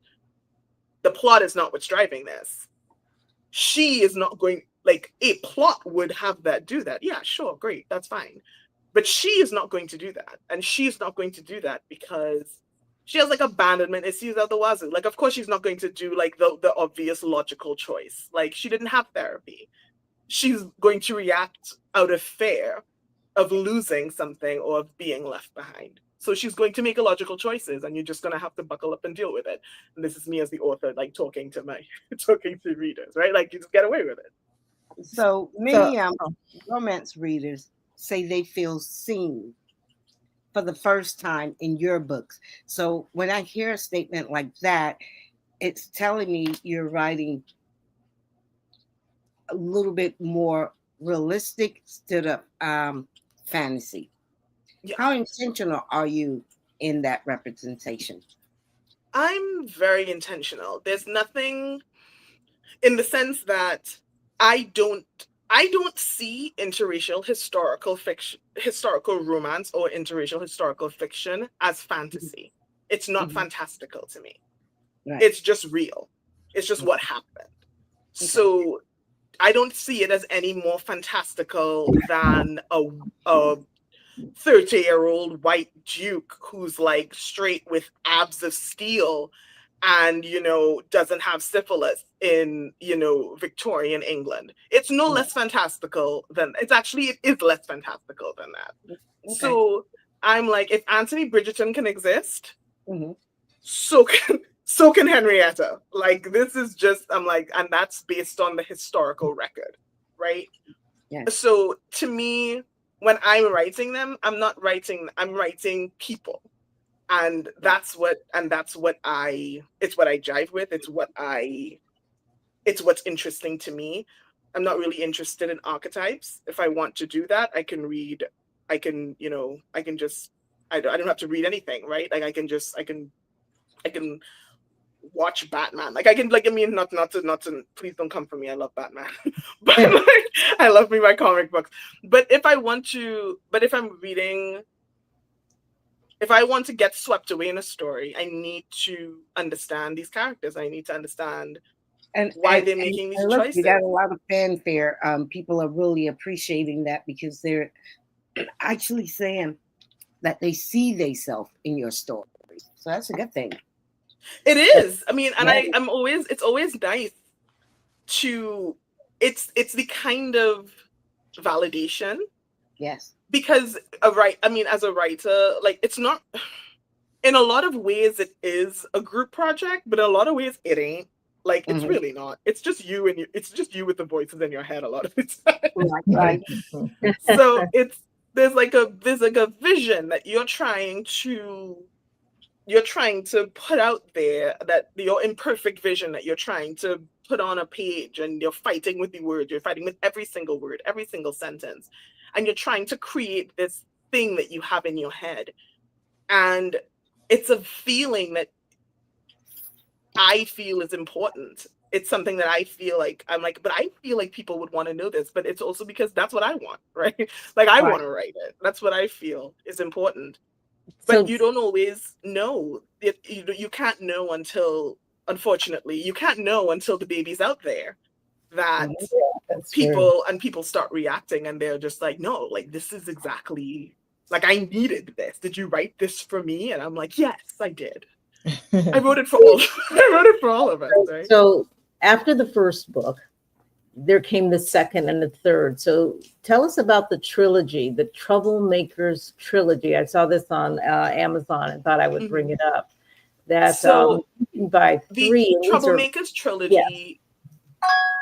the plot is not what's driving this. She is not going, like, a plot would have that do that. Yeah, sure, great, that's fine. But she is not going to do that. And she's not going to do that because she has like abandonment issues out the wazoo. Like, of course, she's not going to do like the obvious logical choice. Like, she didn't have therapy. She's going to react out of fear of losing something or of being left behind. So she's going to make illogical choices, and you're just going to have to buckle up and deal with it. And this is me as the author, like talking to readers, right? Like, you just get away with it. So many romance readers say they feel seen for the first time in your books. So when I hear a statement like that, it's telling me you're writing a little bit more realistic instead of fantasy. Yeah. How intentional are you in that representation? I'm very intentional. There's nothing, in the sense that I don't see interracial historical romance or interracial historical fiction as fantasy. It's not fantastical to me. Right. It's just real. It's just what happened. Okay. So I don't see it as any more fantastical than a 30-year-old white duke who's like straight with abs of steel and, you know, doesn't have syphilis in, you know, Victorian England. It's no less fantastical than, it is less fantastical than that. Okay. So I'm like, if Anthony Bridgerton can exist, so can Henrietta. Like, this is just, I'm like, and that's based on the historical record, right? Yes. So to me, when I'm writing them, I'm writing people. And it's what I jive with. It's what's interesting to me. I'm not really interested in archetypes. If I want to do that, I don't have to read anything, right? Like, I can watch Batman. Like, not to, please don't come for me. I love Batman. But like, I love my comic books. But if I want to get swept away in a story, I need to understand these characters. I need to understand why they're making these choices. You got a lot of fanfare. People are really appreciating that because they're actually saying that they see themselves in your story. So that's a good thing. It is. I mean, and it's always nice to, it's the kind of validation. Yes. Because as a writer, like, it's not, in a lot of ways it is a group project, but in a lot of ways it ain't. Like, it's really not. It's just you with the voices in your head a lot of the time. Right. So there's like a vision that you're trying to put out there, that your imperfect vision that you're trying to put on a page, and you're fighting with the words, you're fighting with every single word, every single sentence, and you're trying to create this thing that you have in your head. And it's a feeling that I feel is important. It's something that I feel like, I'm like, but I feel like people would want to know this, but it's also because that's what I want, right? Like, I want to write it. That's what I feel is important. But you don't always know. You can't know until the baby's out there, that people start reacting, and they're just like, no, like, this is exactly, like, I needed this. Did you write this for me? And I'm like, yes, I did. I wrote it for all of us, right? So after the first book, there came the second and the third. So tell us about the trilogy, the TroubleMakers Trilogy. I saw this on Amazon and thought I would bring it up. That's by three. The TroubleMakers Trilogy. Yeah.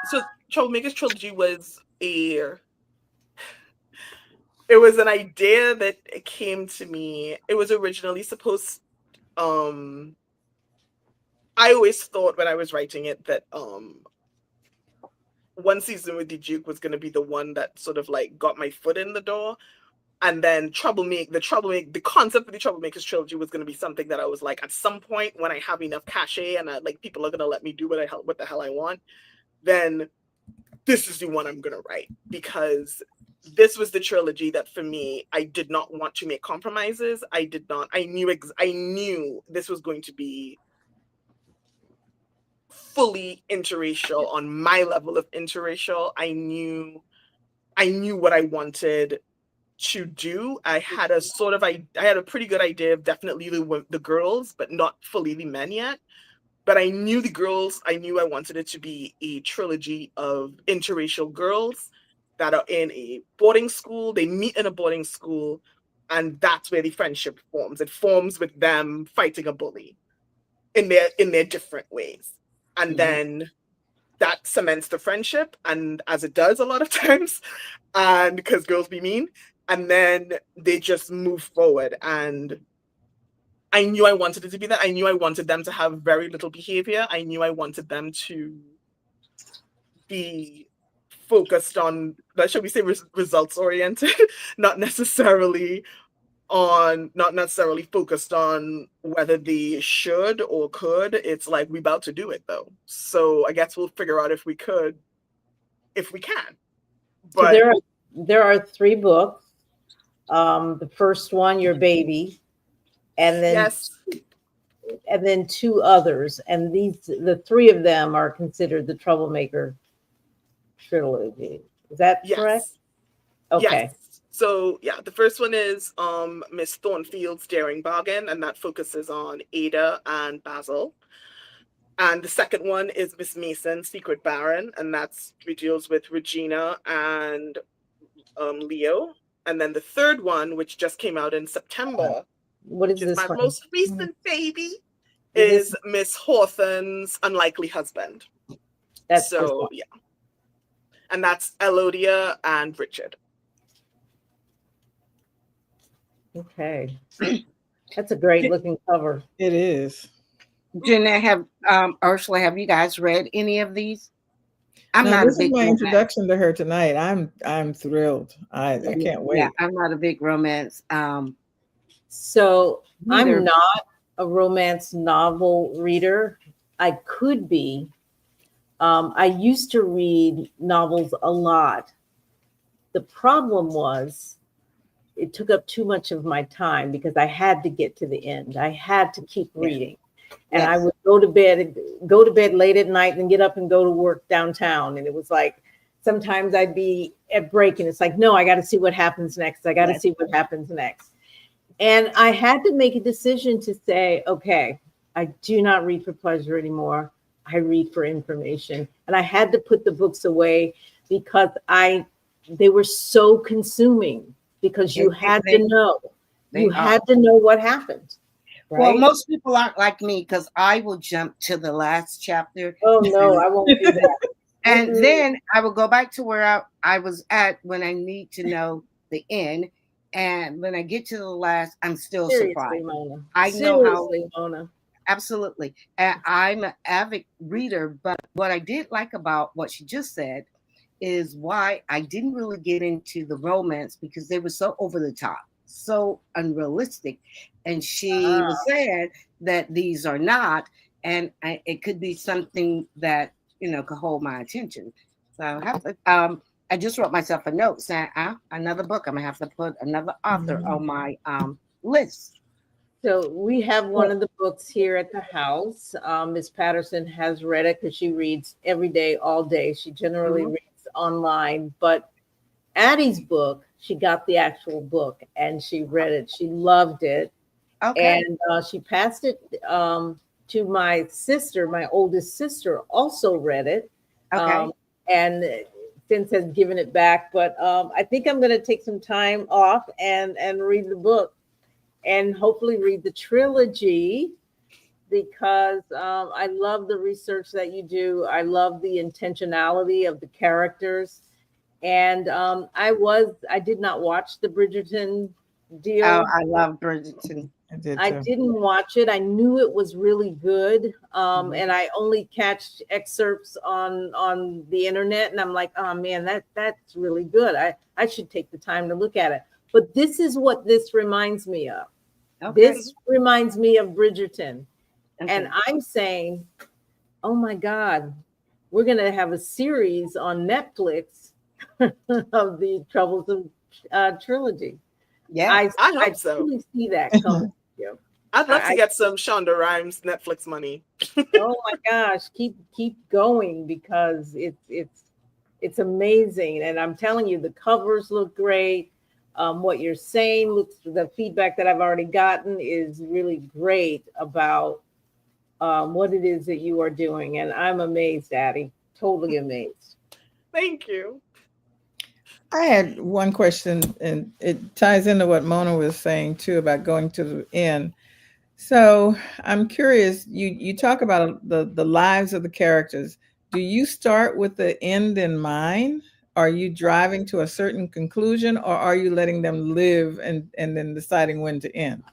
So TroubleMakers Trilogy was it was an idea that came to me. It was originally supposed, I always thought when I was writing it that One Season with the Duke was going to be the one that sort of like got my foot in the door. And then the concept of the TroubleMakers trilogy was going to be something that I was like, at some point when I have enough cachet and like people are going to let me do what the hell I want, then this is the one I'm going to write, because this was the trilogy that for me, I did not want to make compromises. I knew this was going to be fully interracial on my level of interracial. I knew what I wanted to do. I had a pretty good idea of definitely the girls, but not fully the men yet. But I knew the girls. I knew I wanted it to be a trilogy of interracial girls that are in a boarding school. They meet in a boarding school, and that's where the friendship forms. It forms with them fighting a bully in their different ways, and then that cements the friendship, and as it does a lot of times, and because girls be mean. And then they just move forward. And I knew I wanted it to be that. I knew I wanted them to have very little behavior. I knew I wanted them to be focused on, shall we say, results oriented, not necessarily focused on whether they should or could. It's like, we about to do it though. So I guess we'll figure out if we can. But so there are 3 books. The first one, Your Baby, and then yes. and then 2 others, and the 3 of them are considered the Troublemaker trilogy. Is that correct? Okay. Yes. So yeah, the first one is Miss Thornfield's Daring Bargain, and that focuses on Ada and Basil. And the second one is Miss Mason's Secret Baron, and deals with Regina and Leo. And then the third one, which just came out in September, what is this my one? most recent baby, is Miss Hawthorne's Unlikely Husband. That's so yeah, and that's Elodia and Richard. Okay, that's a great looking cover. It is. Jeanette, Ursula, have you guys read any of these? This is my introduction to her tonight. I'm thrilled. I can't wait. Yeah, I'm not a big romance. So I'm not a romance novel reader. I could be. I used to read novels a lot. The problem was it took up too much of my time because I had to get to the end. I had to keep reading. And I would go to bed late at night and get up and go to work downtown. And it was like, sometimes I'd be at break and it's like, no, I got to see what happens next. I got to see what happens next. And I had to make a decision to say, okay, I do not read for pleasure anymore. I read for information. And I had to put the books away because they were so consuming, because you had to know. You had to know what happened. Right? Well, most people aren't like me, because I will jump to the last chapter. Oh, no, I won't do that. And then I will go back to where I was at when I need to know the end. And when I get to the last, I'm still surprised. Mona. I know how. Mona. Absolutely. And I'm an avid reader, but what I did like about what she just said is why I didn't really get into the romance, because they were so over the top, so unrealistic. And she was saying that these are not, and it could be something that, could hold my attention. So I have to, I just wrote myself a note saying, another book. I'm gonna have to put another author on my list. So we have one of the books here at the house. Miss Patterson has read it because she reads every day, all day. She generally reads online, but Addy's book, she got the actual book and she read it. She loved it. Okay. And she passed it to my sister. My oldest sister also read it. Okay. And since has given it back. But I think I'm going to take some time off and read the book and hopefully read the trilogy, because I love the research that you do. I love the intentionality of the characters. And I did not watch the Bridgerton deal. Oh, I love Bridgerton. I didn't watch it. I knew it was really good, and I only catch excerpts on the internet, and I'm like, oh man, that's really good. I should take the time to look at it. But this is what this reminds me of. Okay. This reminds me of Bridgerton, Okay. and I'm saying, oh my God, we're gonna have a series on Netflix of the Troubles Trilogy. Yeah, I hope so. Really see that coming. I'd love to get some Shonda Rhimes Netflix money. Oh my gosh, keep going, because it's amazing, and I'm telling you, the covers look great. What you're saying looks, the feedback that I've already gotten is really great about what it is that you are doing, and I'm amazed, Addy. Totally amazed. Thank you. I had one question, and it ties into what Mona was saying too about going to the end. So I'm curious, you talk about the lives of the characters. Do you start with the end in mind? Are you driving to a certain conclusion, or are you letting them live and then deciding when to end?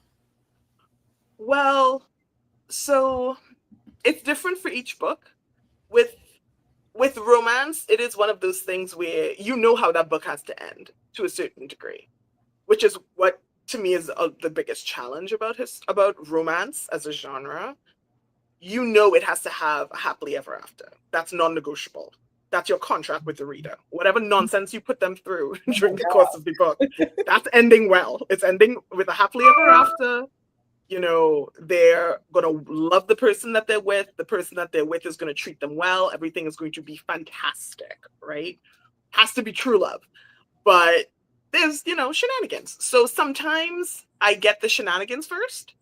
Well, so it's different for each book. With romance, it is one of those things where you know how that book has to end to a certain degree, which is what to me is the biggest challenge about romance as a genre. You know it has to have a happily ever after. That's non-negotiable. That's your contract with the reader. Whatever nonsense you put them through during the course of the book, that's ending well. It's ending with a happily ever after. You know, they're going to love the person that they're with. The person that they're with is going to treat them well. Everything is going to be fantastic, right? Has to be true love. But there's, shenanigans. So sometimes I get the shenanigans first,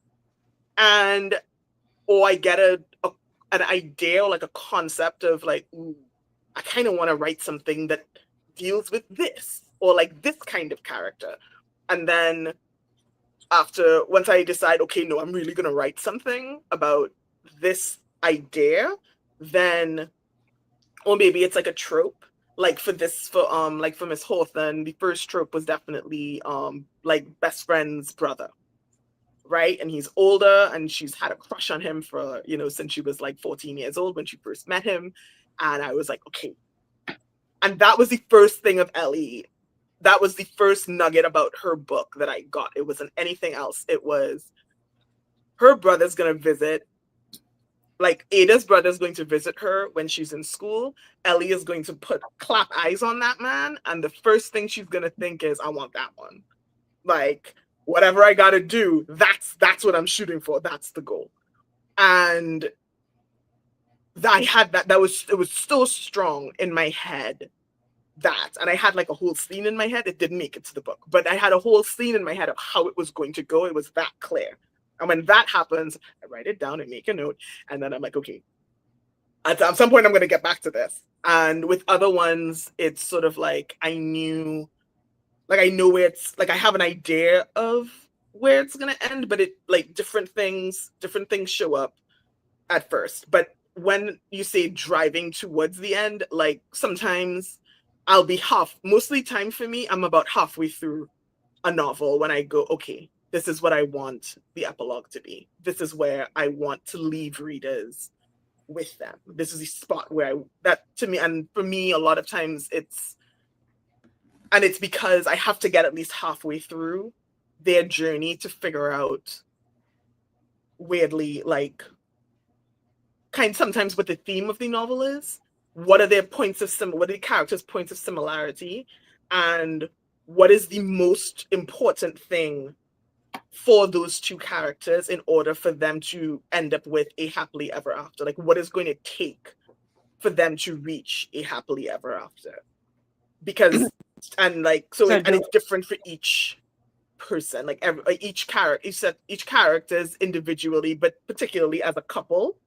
or I get an idea or like a concept of like, ooh, I kind of want to write something that deals with this or like this kind of character. And then once I decide, okay, no, I'm really going to write something about this idea, then, or maybe it's like a trope. Like for Miss Hawthorne, the first trope was definitely like best friend's brother, right? And he's older, and she's had a crush on him for since she was like 14 years old when she first met him, and I was like, okay. And that was the first thing of Ellie. That was the first nugget about her book that I got. It wasn't anything else. It was her brother's gonna visit. Like Ada's brother's going to visit her when she's in school. Ellie is going to clap eyes on that man, and the first thing she's gonna think is, I want that one. Like, whatever I gotta do, that's what I'm shooting for. That's the goal. And I had it was so strong in my head, and I had like a whole scene in my head. It didn't make it to the book, but I had a whole scene in my head of how it was going to go. It was that clear. And when that happens, I write it down and make a note. And then I'm like, okay, at some point I'm going to get back to this. And with other ones, it's sort of like I know where it's like I have an idea of where it's going to end, but it like different things show up at first. But when you say driving towards the end, like sometimes I'll be mostly time for me, I'm about halfway through a novel when I go, okay, this is what I want the epilogue to be. This is where I want to leave readers with them. This is the spot where and for me, a lot of times it's because I have to get at least halfway through their journey to figure out, weirdly, like sometimes what the theme of the novel is. What are their what are the characters' points of similarity, and what is the most important thing for those two characters in order for them to end up with a happily ever after? Like, what is going to take for them to reach a happily ever after? Because and it's different for each person. Like each character is individually, but particularly as a couple.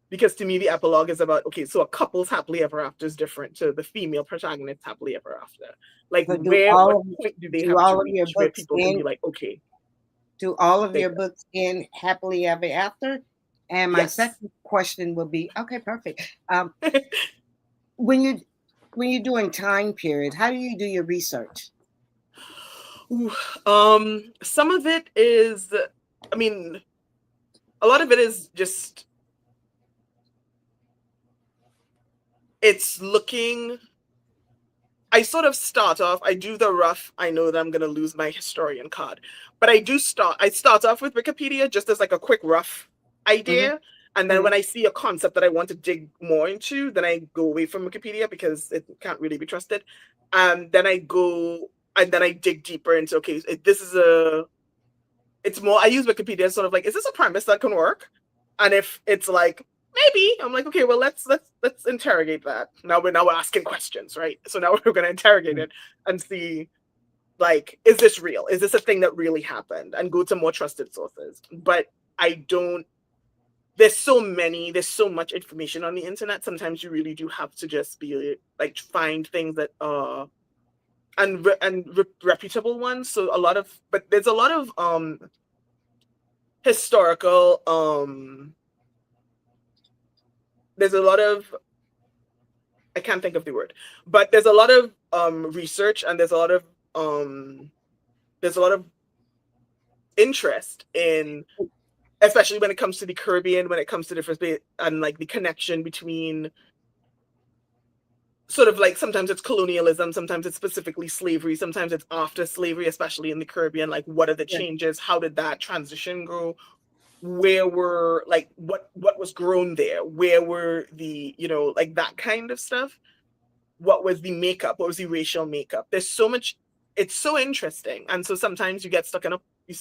Because to me, the epilogue is about, okay, so a couple's happily ever after is different to the female protagonist happily ever after. Like, what point do they have to reach where people can be like, okay. Do all of your books end happily ever after? And my second question would be, okay, perfect. When you're doing time period, how do you do your research? Some of it is I mean, a lot of it is just, it's looking, I sort of start off, I do the rough, I know that I'm going to lose my historian card, but I start off with Wikipedia just as like a quick rough idea. And then when I see a concept that I want to dig more into, then I go away from Wikipedia because it can't really be trusted. Then I go, and then I dig deeper into, okay, it's more, I use Wikipedia sort of like, is this a premise that can work? And if it's like, maybe, I'm like, okay, well, let's interrogate that. Now we're asking questions, right? So now we're going to interrogate it and see, like, is this real? Is this a thing that really happened? And go to more trusted sources. But there's so much information on the internet. Sometimes you really do have to just be like, find things that are reputable ones. So but there's a lot of historical, there's a lot of, I can't think of the word, but there's a lot of research, and there's a lot of interest in, especially when it comes to the Caribbean, when it comes to different, and like the connection between sort of like, sometimes it's colonialism, sometimes it's specifically slavery, sometimes it's after slavery, especially in the Caribbean. Like, what are the changes? How did that transition go? Where were, like, what was grown there? Where were the, like that kind of stuff? What was the makeup? What was the racial makeup? There's so much, it's so interesting. And so sometimes you get stuck in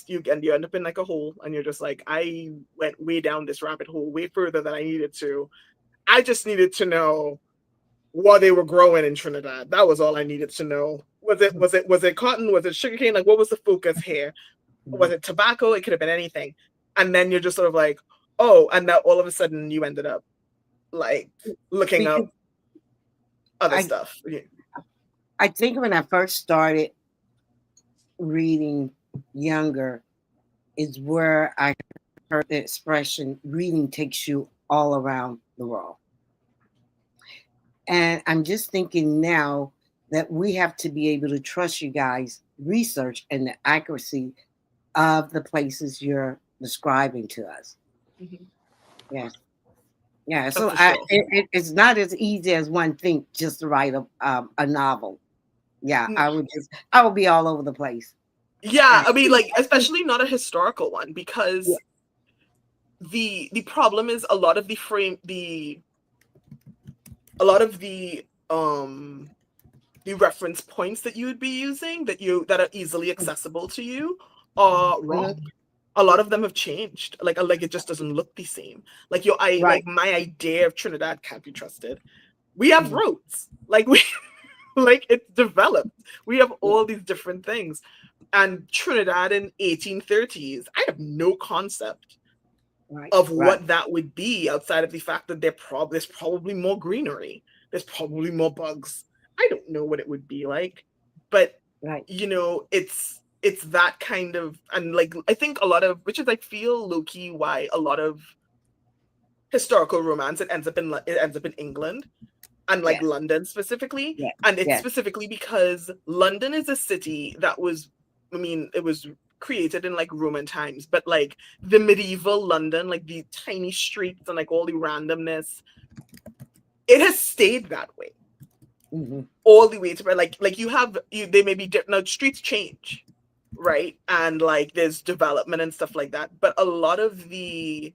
you end up in like a hole, and you're just like, I went way down this rabbit hole, way further than I needed to. I just needed to know what they were growing in Trinidad. That was all I needed to know. Was it cotton? Was it sugarcane? Like, what was the focus here? Was it tobacco? It could have been anything. And then you're just sort of like, oh, and now all of a sudden you ended up like looking up other stuff. Yeah. I think when I first started reading younger is where I heard the expression, reading takes you all around the world. And I'm just thinking now that we have to be able to trust you guys' research and the accuracy of the places you're describing to us. Yeah. So it's not as easy as one think just to write a novel. Yeah, I would be all over the place. Yeah, I mean, like, especially not a historical one, because the problem is a lot of the reference points that you would be using that are easily accessible to you are wrong. A lot of them have changed. Like it just doesn't look the same. Like like my idea of Trinidad can't be trusted. We have roads. Like like it's developed. We have all these different things. And Trinidad in 1830s, I have no concept of what that would be outside of the fact that there's probably more greenery. There's probably more bugs. I don't know what it would be like, but it's that kind of, and like, I think a lot of, which is I feel low-key why a lot of historical romance, it ends up in England and like London specifically. And it's specifically because London is a city that was, it was created in like Roman times, but like the medieval London, like the tiny streets and like all the randomness, it has stayed that way all the way to like they may be now streets change, right? And like there's development and stuff like that, but a lot of and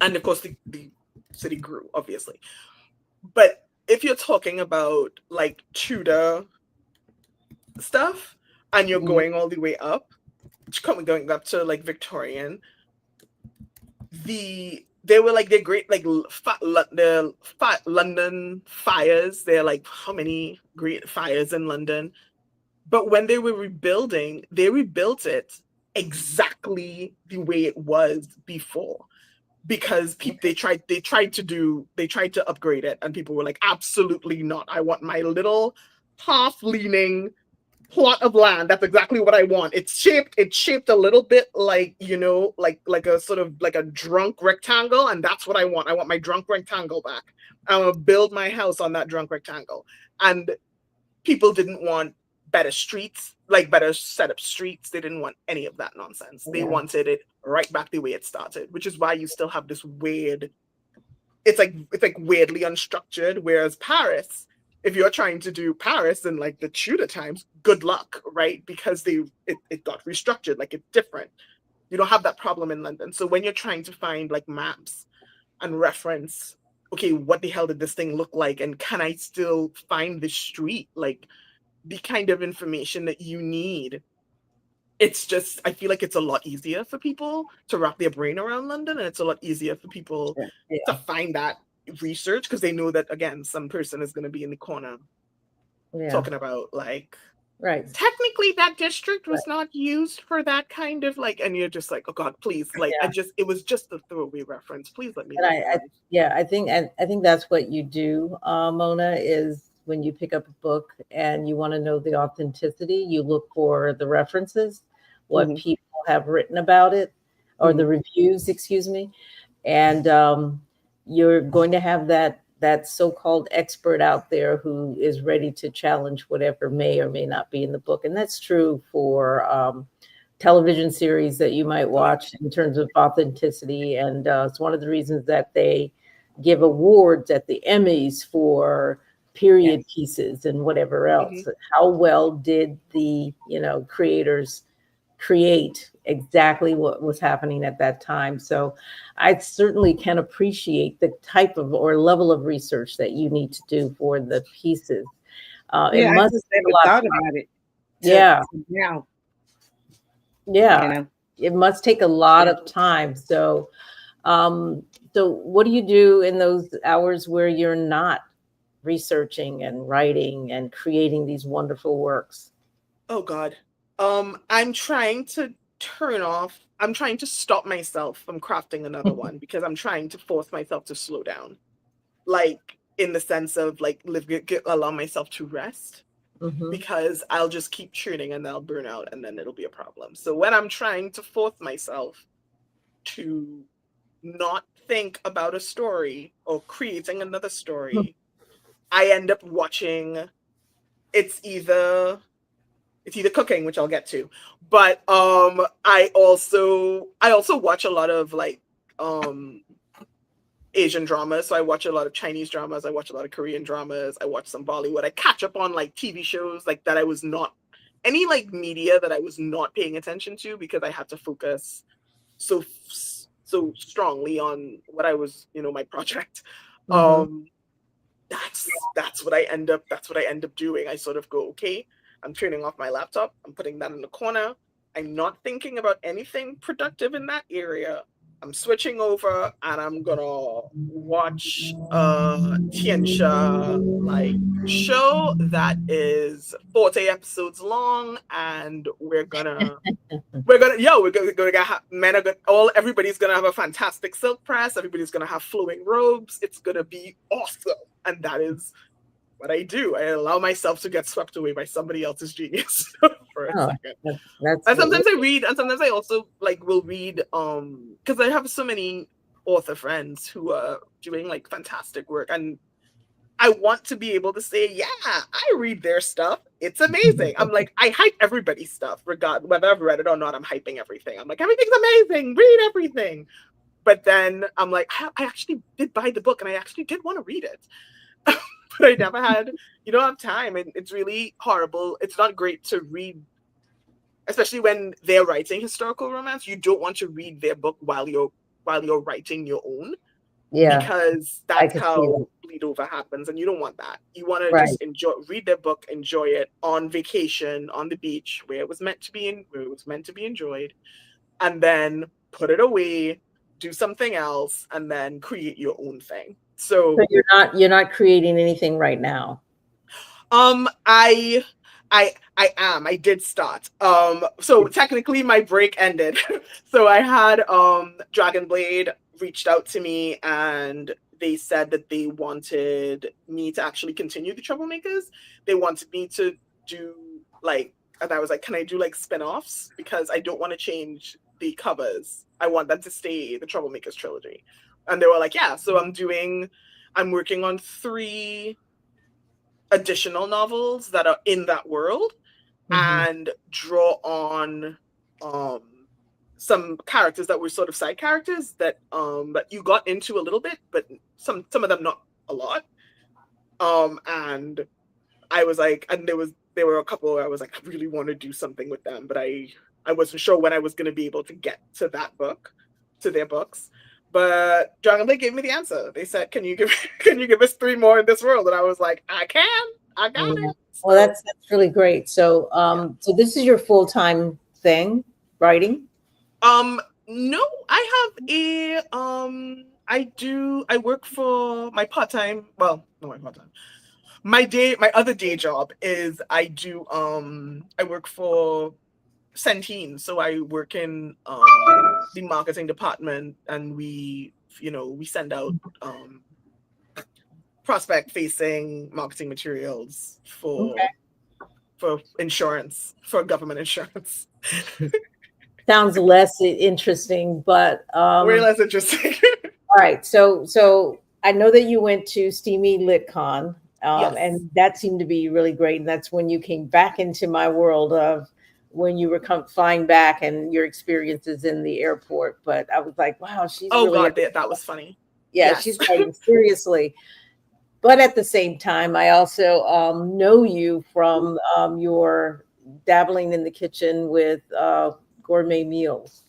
of course the city grew, obviously. But if you're talking about like Tudor stuff and you're going all the way up, going up to like Victorian, they were like, they're great, like the London fires. They're like, how many great fires in London? But when they were rebuilding, they rebuilt it exactly the way it was before, because they tried to upgrade it, and people were like, absolutely not. I want my little half-leaning plot of land. That's exactly what I want. It's shaped a little bit like, like a sort of like a drunk rectangle, and that's what I want. I want my drunk rectangle back. I'm gonna build my house on that drunk rectangle. And people didn't want better streets. better set up streets. They didn't want any of that nonsense. They wanted it right back the way it started, which is why you still have this weird, it's like weirdly unstructured. Whereas Paris, if you're trying to do Paris in like the Tudor times, good luck, right? Because it got restructured, like it's different. You don't have that problem in London. So when you're trying to find like maps and reference, okay, what the hell did this thing look like? And can I still find this street? Like the kind of information that you need. It's just, I feel like it's a lot easier for people to wrap their brain around London. And it's a lot easier for people to find that research because they know that, again, some person is going to be in the corner talking about like, technically that district was not used for that kind of like, and you're just like, oh God, please. Like, it was just a throwaway reference. Please let me know. I think that's what you do, Mona, is when you pick up a book and you want to know the authenticity, you look for the references, what people have written about it, or the reviews, excuse me. And you're going to have that so-called expert out there who is ready to challenge whatever may or may not be in the book. And that's true for television series that you might watch in terms of authenticity. And it's one of the reasons that they give awards at the Emmys for period pieces and whatever else. How well did the creators create exactly what was happening at that time? So I certainly can appreciate the type of or level of research that you need to do for the pieces. It must take a lot of time. It must take a lot of time. So what do you do in those hours where you're not researching and writing and creating these wonderful works? Oh God. I'm trying to stop myself from crafting another one because I'm trying to force myself to slow down. Like in the sense of like allow myself to rest because I'll just keep churning and I'll burn out and then it'll be a problem. So when I'm trying to force myself to not think about a story or creating another story, I end up watching, it's either cooking, which I'll get to, but I also watch a lot of like Asian dramas. So I watch a lot of Chinese dramas, I watch a lot of Korean dramas, I watch some Bollywood. I catch up on like TV shows like that I was not, any like media that I was not paying attention to because I had to focus so strongly on what I was, my project. That's what I end up doing. I sort of go, okay, I'm turning off my laptop, I'm putting that in the corner, I'm not thinking about anything productive in that area. I'm switching over and I'm gonna watch a Tiensha like show that is 40 episodes long, and we're gonna have everybody's gonna have a fantastic silk press, everybody's gonna have flowing robes, it's gonna be awesome. And that is what I do. I allow myself to get swept away by somebody else's genius for a second. And sometimes I read, and sometimes I also like will read because I have so many author friends who are doing like fantastic work, and I want to be able to say, yeah, I read their stuff, it's amazing. I'm like, I hype everybody's stuff, regardless whether I've read it or not. I'm hyping everything. I'm like, everything's amazing, read everything. But then I'm like, I actually did buy the book and I actually did want to read it. But I never had, you don't have time, and it's really horrible. It's not great to read, especially when they're writing historical romance. You don't want to read their book while you're writing your own, because that's how bleed over happens, and you don't want that. You want to just read their book, enjoy it on vacation, on the beach, where it was meant to be enjoyed, and then put it away, do something else, and then create your own thing. So you're not creating anything right now. I am. I did start. So technically my break ended. So I had Dragon Blade reached out to me and they said that they wanted me to actually continue the TroubleMakers. They wanted me to do like, and I was like, can I do like spin-offs? Because I don't want to change the covers. I want them to stay the TroubleMakers trilogy. And they were like, yeah. So I'm working on 3 additional novels that are in that world. and draw on some characters that were sort of side characters that you got into a little bit, but some of them not a lot. And I was like, and there were a couple where I was like, I really want to do something with them, but I wasn't sure when I was going to be able to get to their books. But John and Blake gave me the answer. They said, "Can you give us 3 more in this world?" And I was like, "I got it." Well, that's really great. So, so this is your full-time thing, writing? No, I have I work for my part-time. Well, not my part-time. My other day job is I work for Centene. So I work in the marketing department, and we send out prospect facing marketing materials for insurance, for government insurance. Sounds less interesting, but way less interesting. All right, so I know that you went to Steamy LitCon, Yes. and that seemed to be really great. And that's when you came back into my world of when you were flying back and your experiences in the airport. But I was like, wow, she's God, that was funny. Yeah, Yes. She's writing seriously. But at the same time, I also know you from your dabbling in the kitchen with gourmet meals.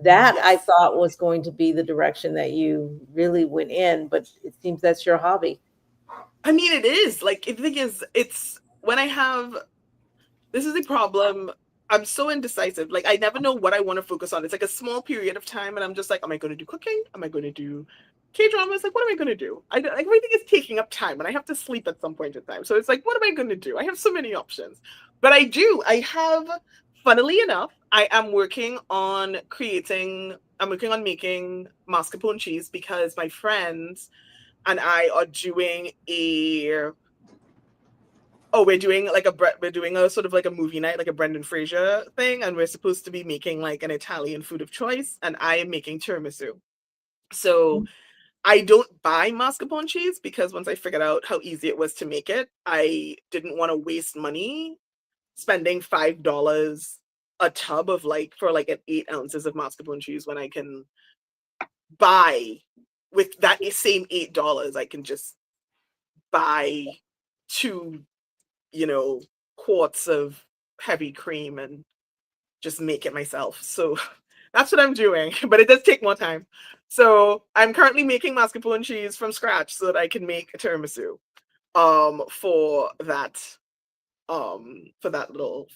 That I thought was going to be the direction that you really went in, but it seems that's your hobby. I mean, it is. Like, the thing is, it's when this is the problem. I'm so indecisive. Like, I never know what I want to focus on. It's like a small period of time, and I'm just like, am I going to do cooking? Am I going to do K-dramas? Like, what am I going to do? Everything is taking up time, and I have to sleep at some point in time. So it's like, what am I going to do? I have so many options. But funnily enough, I am working on making mascarpone cheese because my friends and I are doing we're doing a sort of like a movie night, like a Brendan Fraser thing, and we're supposed to be making like an Italian food of choice, and I am making tiramisu. So I don't buy mascarpone cheese because once I figured out how easy it was to make it, I didn't want to waste money spending $5 a tub of for 8 ounces of mascarpone cheese when I can buy with that same $8. I can just buy 2 quarts of heavy cream and just make it myself. So that's what I'm doing, but it does take more time. So I'm currently making mascarpone cheese from scratch so that I can make a tiramisu for that little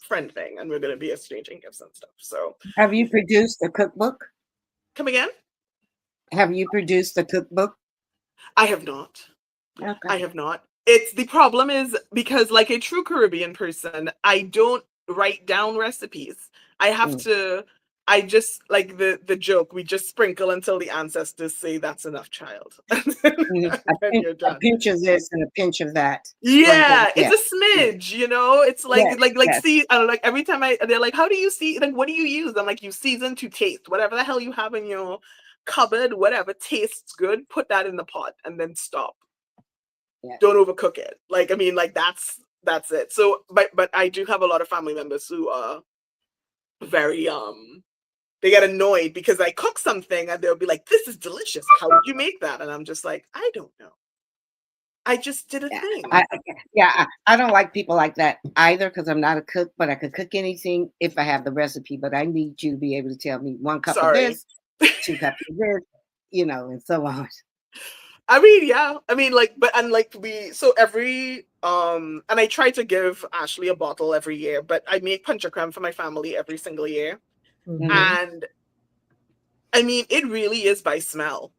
friend thing, and we're going to be exchanging gifts and stuff. So have you produced a cookbook? Come again? Have you produced a cookbook? I have not. Okay. I have not. The problem is because, like a true Caribbean person, I don't write down recipes. I have to. I just like the joke. We just sprinkle until the ancestors say that's enough, child. A pinch of this and a pinch of that. Yeah, it's a smidge. It's like yes. See. I don't like every time they're like, how do you see? Like, what do you use? I'm like, you season to taste. Whatever the hell you have in your cupboard, whatever tastes good, put that in the pot and then stop. Yeah. Don't overcook it. That's it. So, but I do have a lot of family members who are very they get annoyed because I cook something and they'll be like, "This is delicious. How did you make that?" And I'm just like, I don't know. I just did a thing. I don't like people like that either because I'm not a cook, but I could cook anything if I have the recipe. But I need you to be able to tell me 1 cup of this, 2 cups of this, and so on. I mean, yeah. I mean, every and I try to give Ashley a bottle every year, but I make puncha creme for my family every single year. Mm-hmm. And I mean, it really is by smell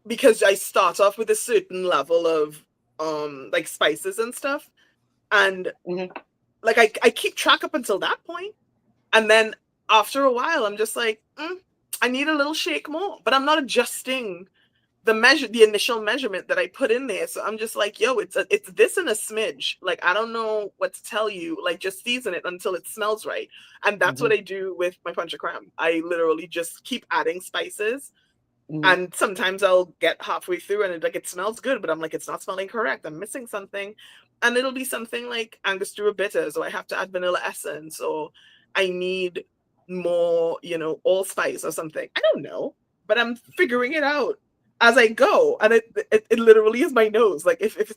because I start off with a certain level of spices and stuff. And I keep track up until that point. And then after a while, I'm just like, I need a little shake more, but I'm not adjusting the initial measurement that I put in there. So I'm just like, yo, it's this and a smidge. Like, I don't know what to tell you. Like, just season it until it smells right. And that's what I do with my puncha creme. I literally just keep adding spices. And sometimes I'll get halfway through and it smells good, but I'm like, it's not smelling correct. I'm missing something. And it'll be something like Angostura bitters, or I have to add vanilla essence, or I need more, allspice or something. I don't know, but I'm figuring it out as I go. And it literally is my nose. Like if it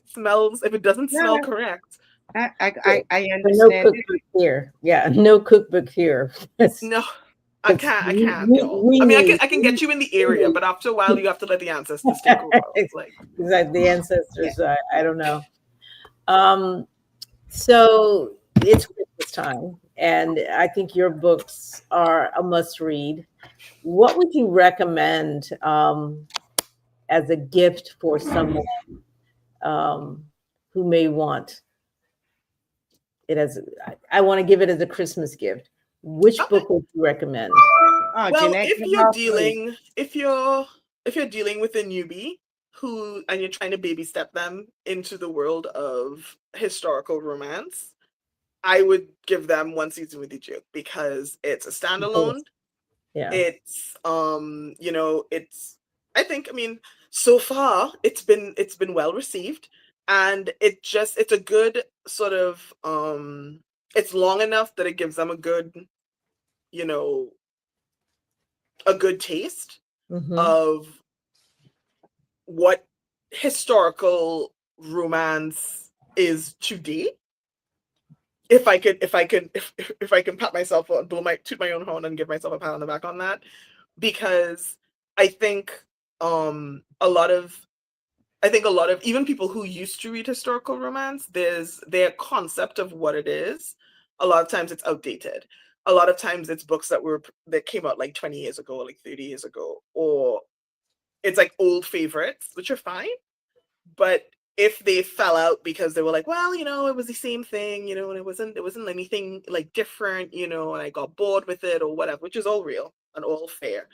doesn't smell correct. I No understand. cookbook here. Yeah, no cookbook here. No, I can't, y'all. I mean, I can get you in the area, but after a while, you have to let the ancestors take over. Like, exactly, the ancestors. I don't know. So it's Christmas time, and I think your books are a must read. What would you recommend as a gift for someone who may want it as? I want to give it as a Christmas gift. Which book would you recommend? Oh, well, Jeanette, if you're dealing with a newbie and you're trying to baby step them into the world of historical romance, I would give them One Season with the Duke, because it's a standalone. Yeah. It's I mean, so far it's been well received, and it's a good sort of it's long enough that it gives them a good taste of what historical romance is today. If I can pat myself on, toot my own horn and give myself a pat on the back on that, because I think a lot of even people who used to read historical romance, their concept of what it is, a lot of times it's outdated. A lot of times it's books that came out like 20 years ago, like 30 years ago, or it's like old favorites, which are fine. But if they fell out because they were like, well, it was the same thing, and it wasn't anything like different, and I got bored with it or whatever, which is all real and all fair.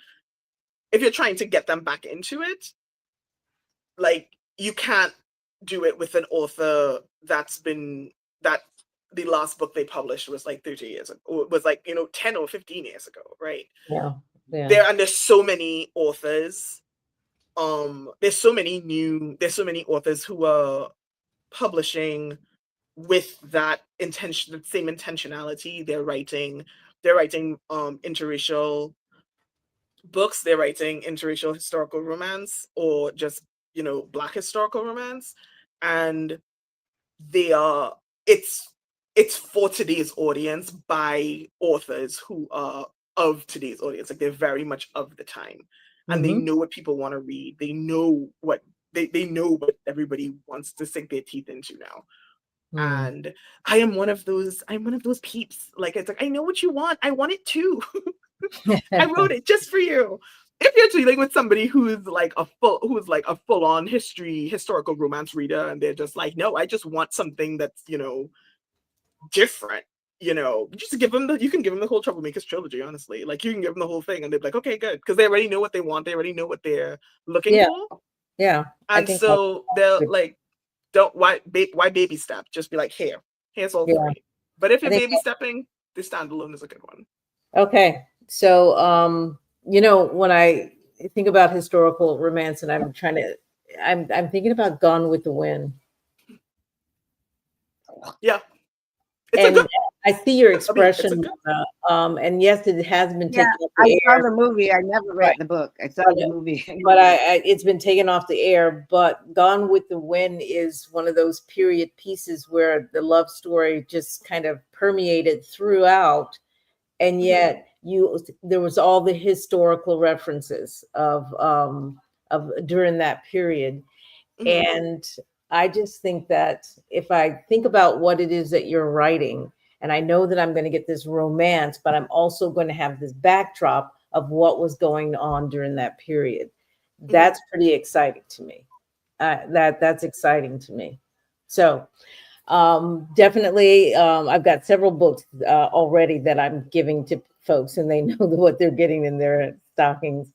If you're trying to get them back into it, like, you can't do it with an author that the last book they published was like 30 years ago, or it was like 10 or 15 years ago, right? Yeah. There's so many authors. There's so many authors who are publishing with that intention, the same intentionality. They're writing interracial books. They're writing interracial historical romance, or just Black historical romance, and it's for today's audience by authors who are of today's audience. Like, they're very much of the time, and they know what people want to read. They know what everybody wants to sink their teeth into now. And I'm one of those peeps. Like, it's like, I know what you want. I want it too. I wrote it just for you. If you're dealing with somebody who's like a full-on historical romance reader, and they're just like, no, I just want something that's different, just give them you can give them the whole TroubleMakers trilogy, honestly. Like, you can give them the whole thing, and they're like, okay, good, because they already know what they want. They already know what they're looking for. Yeah. And so they're like, why baby step? Just be like, here's all three. But if you're baby stepping, the standalone is a good one. Okay. So when I think about historical romance, and I'm thinking about Gone with the Wind. Yeah. I see your expression, and yes, it has been taken off the air. I saw the movie. I never read the book. I saw the movie, but it's been taken off the air. But Gone with the Wind is one of those period pieces where the love story just kind of permeated throughout, and yet there was all the historical references of during that period, and I just think that if I think about what it is that you're writing, and I know that I'm going to get this romance, but I'm also going to have this backdrop of what was going on during that period. That's pretty exciting to me. That's exciting to me. So definitely, I've got several books already that I'm giving to folks, and they know what they're getting in their stockings.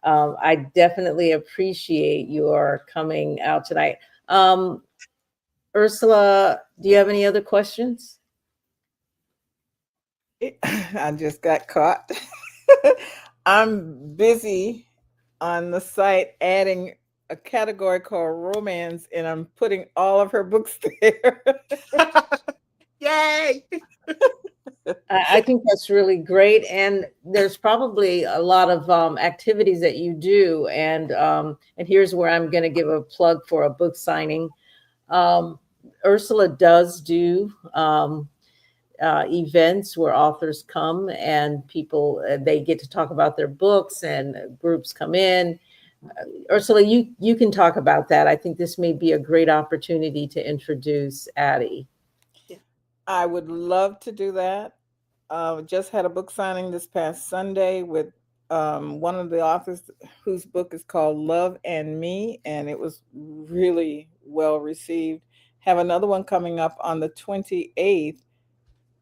I definitely appreciate your coming out tonight. Ursula, do you have any other questions? I just got caught. I'm busy on the site adding a category called romance, and I'm putting all of her books there. Yay! I think that's really great, and there's probably a lot of activities that you do, and here's where I'm going to give a plug for a book signing. Ursula does do events where authors come and people they get to talk about their books, and groups come in. Ursula, you can talk about that. I think this may be a great opportunity to introduce Addy. I would love to do that. Just had a book signing this past Sunday with one of the authors whose book is called Love and Me, and it was really well received. Have another one coming up on the 28th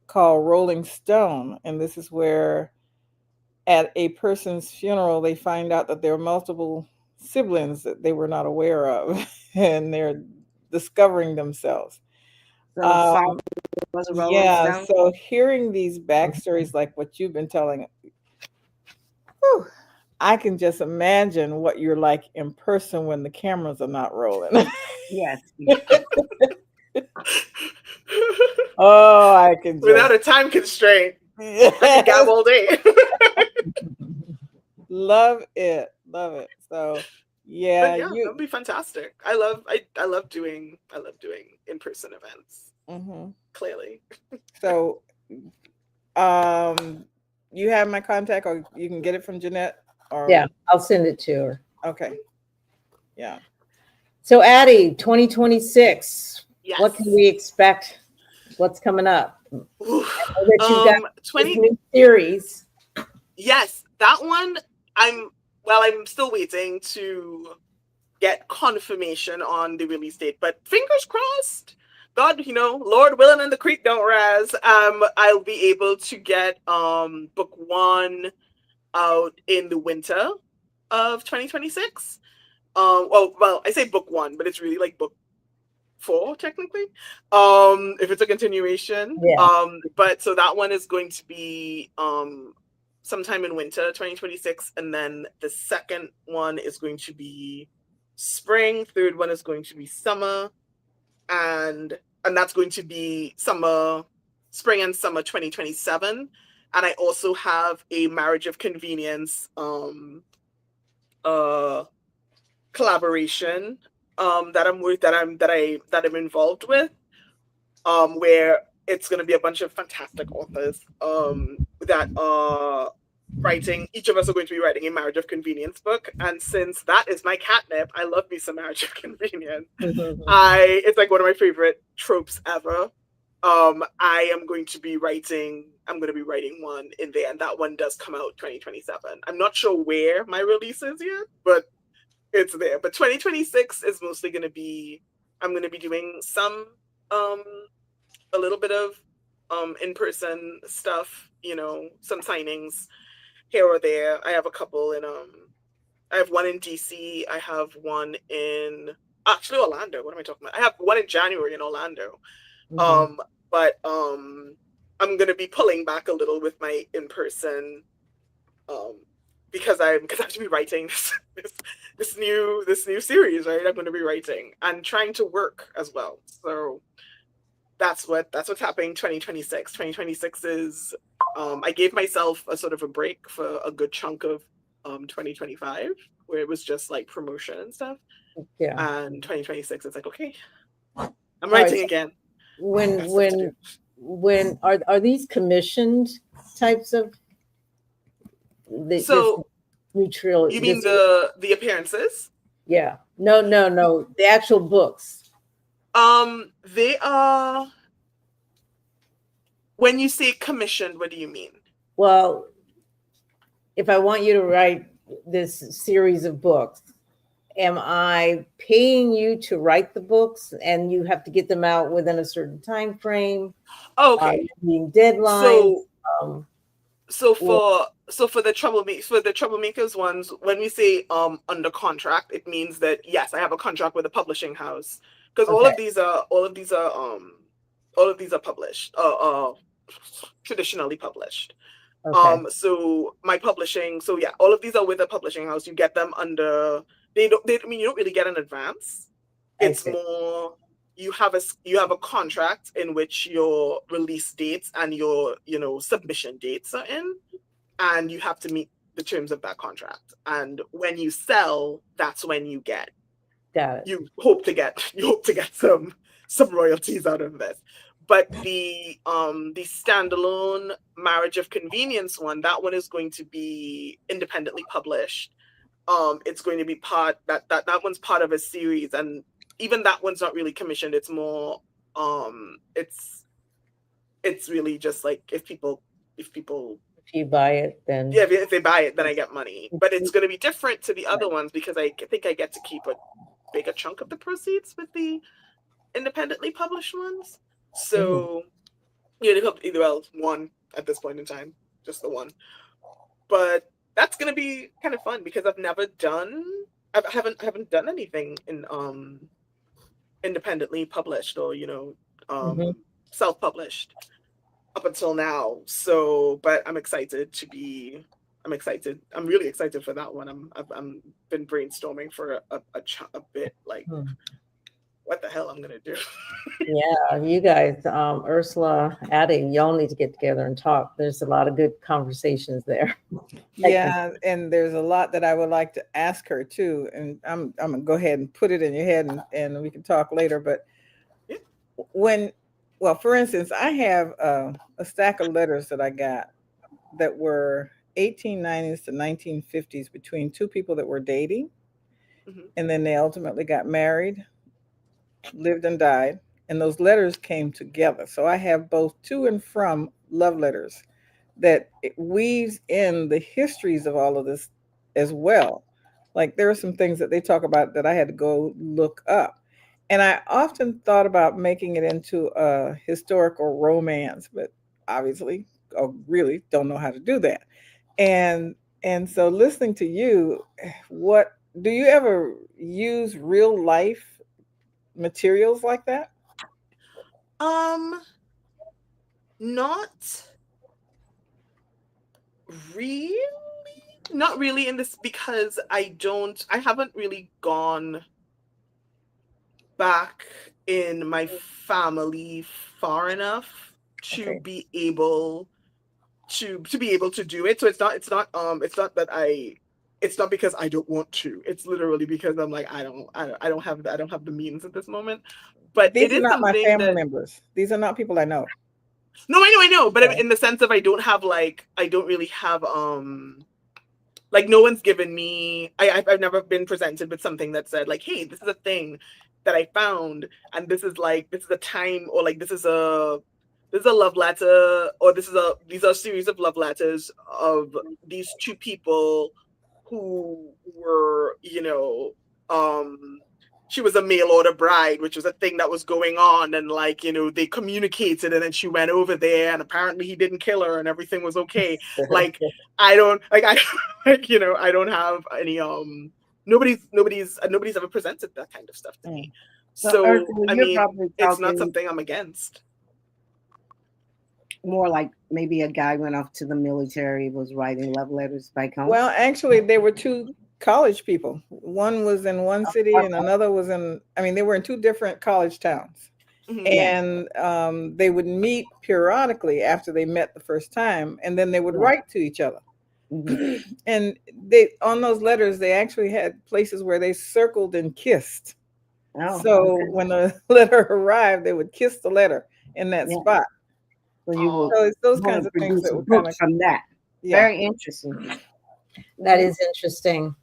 called Rolling Stone, and this is where at a person's funeral they find out that there are multiple siblings that they were not aware of, and they're discovering themselves. So was a Rolling Yeah, Stone? so hearing these backstories like what you've been telling, whew, I can just imagine what you're like in person when the cameras are not rolling. Yes. Oh, I can just Without a time constraint, I can gab all day. love it. So yeah, But yeah, that'd be fantastic. I love doing in-person events. Mm-hmm. Clearly. So you have my contact, or you can get it from Jeannette, or Yeah, I'll send it to her. okay. Yeah. So Addy, 2026, Yes. what can we expect? What's coming up? Oof. I know that you got 20 this new series. Yes, that one I'm still waiting to get confirmation on the release date, but fingers crossed. God, Lord willing and the creek don't rise. I'll be able to get book one out in the winter of 2026. Well, I say book one, but it's really like book 4 technically. If it's a continuation. Yeah. But so that one is going to be sometime in winter 2026, and then the second one is going to be spring, third one is going to be summer, and that's going to be spring and summer 2027. And I also have a marriage of convenience collaboration that I'm involved with, where it's going to be a bunch of fantastic authors that are writing. Each of us are going to be writing a marriage of convenience book, and since that is my catnip, I love me some marriage of convenience. It's like one of my favorite tropes ever. I am going to be writing one in there, and that one does come out 2027. I'm not sure where my release is yet, but it's there. But 2026 is mostly going to be, I'm going to be doing some a little bit of in-person stuff, some signings here or there. I have a couple in I have one in DC. I have one in actually Orlando. What am I talking about? I have one in January in Orlando. Mhm. But I'm gonna be pulling back a little with my in-person because I have to be writing this new series, right? I'm gonna be writing and trying to work as well. So that's what's happening 2026. 2026 is I gave myself a sort of a break for a good chunk of 2025 where it was just like promotion and stuff. Yeah. And 2026 it's like, okay, I'm writing again. When are these commissioned types of so new trilogy? You mean the appearances? Yeah. No. The actual books. They are. When you say commissioned, what do you mean? Well, if I want you to write this series of books, am I paying you to write the books, and you have to get them out within a certain time frame? Okay. Being deadlines. So for the TroubleMakers ones, when we say under contract, it means that yes, I have a contract with a publishing house, because all of these are published, traditionally published. Okay. So my publishing, all of these are with a publishing house. You get them under I mean, you don't really get an advance. It's more you have a contract in which your release dates and your submission dates are in, and you have to meet the terms of that contract. And when you sell, that's when you get. Got it. You hope to get some royalties out of this. But the standalone Marriage of Convenience one, that one is going to be independently published. It's going to be that one's part of a series, and even that one's not really commissioned. It's more it's really just like if you buy it, then if they buy it, then I get money. But it's going to be different to the other ones because I think I get to keep a bigger chunk of the proceeds with the independently published ones. So one at this point in time, just the one. But that's gonna be kind of fun because I haven't done anything in independently published or self-published up until now. So, but I'm excited. I'm really excited for that one. I'm been brainstorming for a bit, like what the hell I'm gonna do. Yeah, you guys, Ursula, Addy, y'all need to get together and talk. There's a lot of good conversations there. Yeah, and there's a lot that I would like to ask her too. And I'm gonna go ahead and put it in your head, and we can talk later. But for instance, I have a stack of letters that I got that were 1890s to 1950s between two people that were dating, and then they ultimately got married, lived and died, and those letters came together. So I have both to and from love letters that it weaves in the histories of all of this as well. Like there are some things that they talk about that I had to go look up. And I often thought about making it into a historical romance, but obviously, really don't know how to do that. And so listening to you, what do you ever use real life materials like that? Not really in this, because I haven't really gone back in my family far enough to be able to do it. So it's not because I don't want to. It's literally because I'm like I don't have the means at this moment. But these are not my family members. These are not people I know. No, I know. But in the sense of I don't really have like no one's given me. I've never been presented with something that said like, hey, this is a thing that I found, and this is a time, or like this is a love letter, or these are a series of love letters of these two people who were, she was a mail order bride, which was a thing that was going on, and they communicated, and then she went over there, and apparently he didn't kill her, and everything was okay. I don't have any nobody's ever presented that kind of stuff to me. So I mean, it's not something I'm against. More like maybe a guy went off to the military, was writing love letters back home. Well, actually, they were two college people. One was in one city and another was they were in two different college towns. And they would meet periodically after they met the first time, and then they would write to each other. And they, on those letters, they actually had places where they circled and kissed. When the letter arrived, they would kiss the letter in that spot. So it's those kinds of things that would come from that. Very interesting. That is interesting.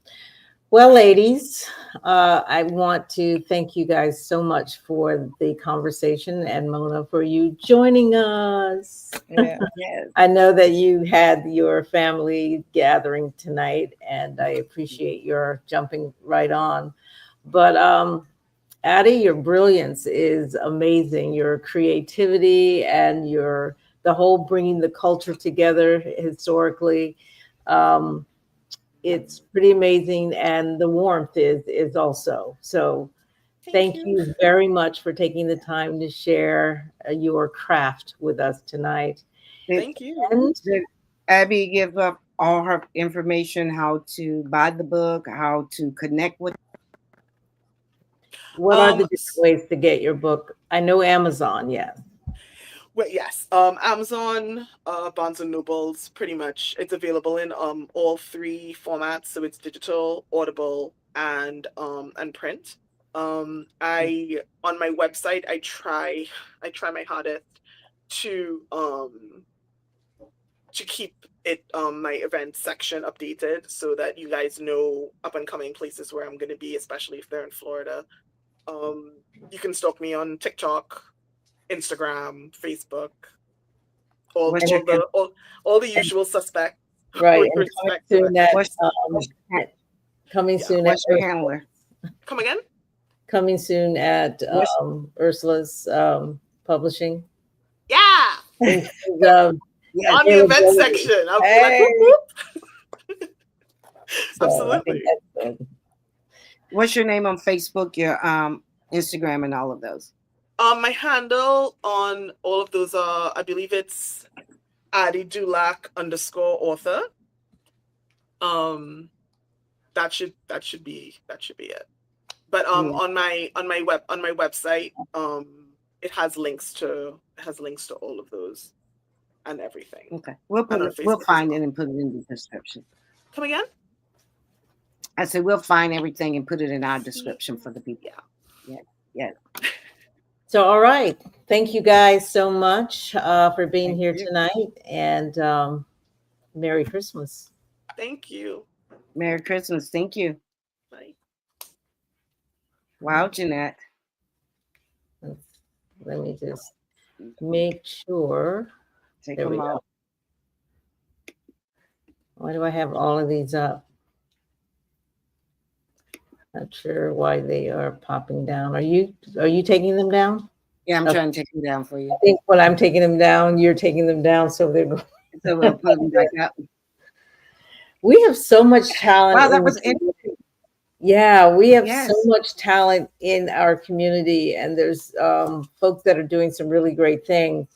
Well, ladies, I want to thank you guys so much for the conversation, and Mona, for you joining us. Yeah. I know that you had your family gathering tonight, and I appreciate your jumping right on. But Addy, your brilliance is amazing. Your creativity and the whole bringing the culture together historically. It's pretty amazing, and the warmth is also. So thank you very much for taking the time to share your craft with us tonight. Thank you. Did Abby give up all her information, how to buy the book, how to connect with? What are the different ways to get your book? I know Amazon, yes. Well, yes. Amazon, Barnes and Nobles, pretty much. It's available in all three formats. So it's digital, Audible, and print. I on my website, I try my hardest to keep it my event section updated so that you guys know up and coming places where I'm going to be, especially if they're in Florida. You can stalk me on TikTok, Instagram, Facebook, all the usual suspects. Right. With And respect coming soon What's at your handler? Come again? Coming soon at Ursula's publishing. Yeah. Yeah, on the event section. I'll be like, whoop, whoop. So Absolutely. What's your name on Facebook, your Instagram, and all of those? My handle on all of those are, I believe it's Addy Du Lac _author. That should be it. But on my website, it has links to all of those and everything. Okay, we'll find it and put it in the description. Come again? I said we'll find everything and put it in our description for the people. Yeah. So, all right. Thank you guys so much for being here tonight, and Merry Christmas. Thank you. Merry Christmas. Thank you. Bye. Wow, Jeannette. Let me just make sure. Take them out. Why do I have all of these up? Not sure why they are popping down. Are you taking them down? Yeah, I'm trying to take them down for you. I think when I'm taking them down, you're taking them down, so they're. So we'll put them back up. We have so much talent. Wow, that was interesting. Yeah, we have so much talent in our community, and there's folks that are doing some really great things.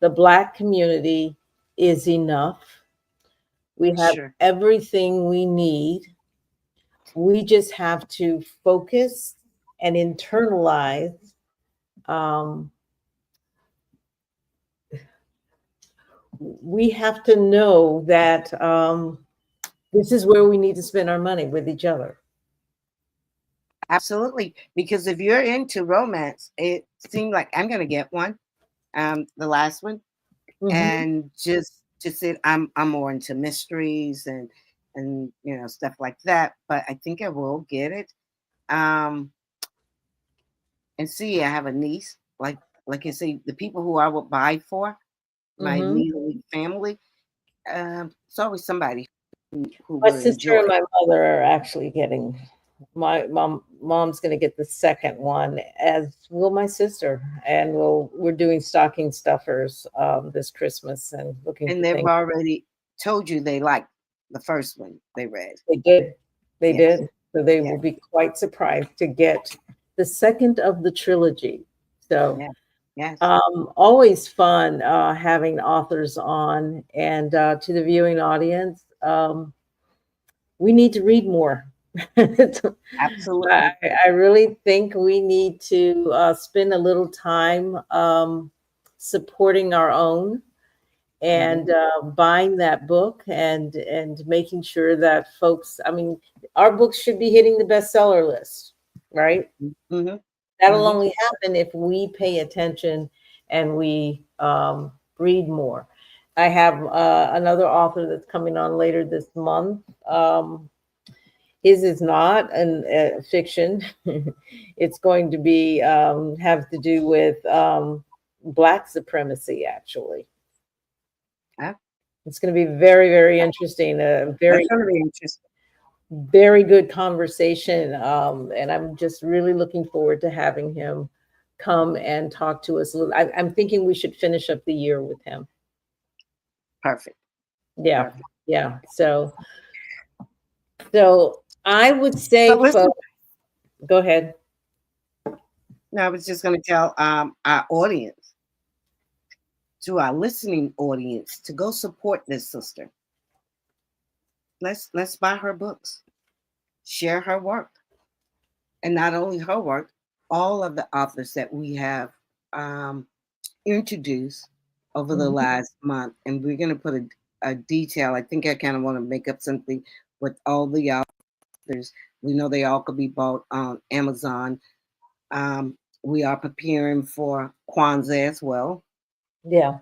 The Black community is enough. We have everything we need. We just have to focus and internalize. We have to know that this is where we need to spend our money, with each other. Absolutely. Because if you're into romance, it seemed like I'm going to get one, the last one. Mm-hmm. And just it, I'm more into mysteries and stuff like that. But I think I will get it. And see, I have a niece, like I say, the people who I would buy for, my immediate family. It's always somebody who my sister and my mother are actually getting. My mom's going to get the second one, as will my sister, and we're doing stocking stuffers this Christmas and looking. And they've already told you they liked the first one they read. They did. They did. So they will be quite surprised to get the second of the trilogy. So. Yes. Always fun having authors on, and to the viewing audience, we need to read more. Absolutely. I really think we need to spend a little time supporting our own and buying that book and making sure that folks, I mean, our books should be hitting the bestseller list, right? Mm-hmm. That'll only happen if we pay attention and we read more. I have another author that's coming on later this month. His is not a fiction. It's going to be have to do with Black supremacy, actually. It's going to be very, very interesting. Very interesting. Very good conversation, and I'm just really looking forward to having him come and talk to us a little. I'm thinking we should finish up the year with him. Perfect. Yeah. Perfect. Yeah. So I would say, folks, go ahead. No, I was just going to tell our audience, to our listening audience, to go support this sister. let's buy her books, share her work, and not only her work, all of the authors that we have introduced over the last month. And we're going to put a detail. I think I kind of want to make up something with all the authors. We know they all could be bought on Amazon. We are preparing for Kwanzaa as well. Yeah.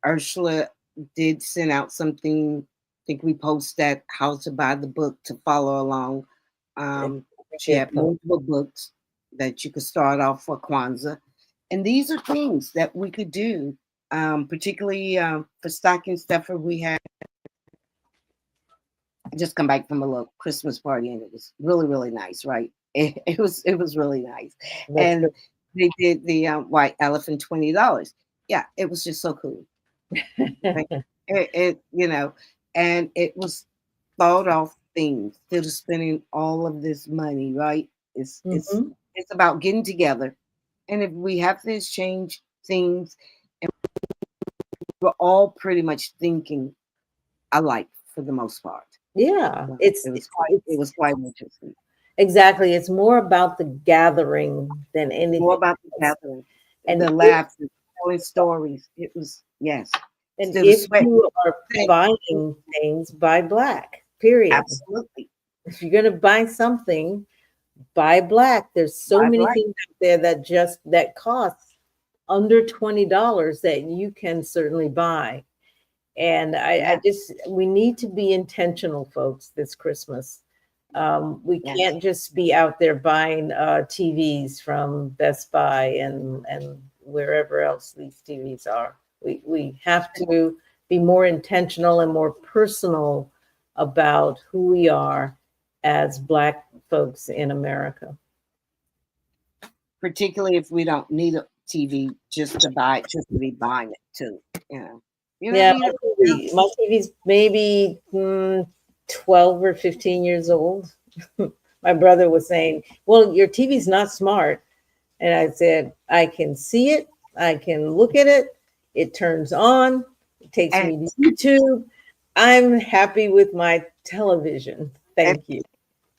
Ursula did send out something. I think we post that how to buy the book to follow along. She had multiple books that you could start off for Kwanzaa. And these are things that we could do, particularly for stocking stuffer. We had just come back from a little Christmas party, and it was really, really nice, right? It was really nice. And they did the white elephant $20. Yeah, it was just so cool. it and it was thought of things instead of spending all of this money, right? It's about getting together, and if we have to exchange things, and we're all pretty much thinking alike for the most part. Yeah, it was quite interesting. Exactly, it's more about the gathering than anything. More about the gathering and the laughs, and telling stories. It was yes. And if you are buying things, buy Black. Period. Absolutely. If you're going to buy something, buy Black. There's so many things out there that cost under $20 that you can certainly buy. And we need to be intentional, folks, this Christmas. We can't just be out there buying TVs from Best Buy and wherever else these TVs are. We have to be more intentional and more personal about who we are as Black folks in America. Particularly if we don't need a TV just to buy it, just to be buying it too. My TV's maybe 12 or 15 years old. My brother was saying, well, your TV's not smart. And I said, I can see it. I can look at it. It turns on. It takes me to YouTube. I'm happy with my television. Thank you.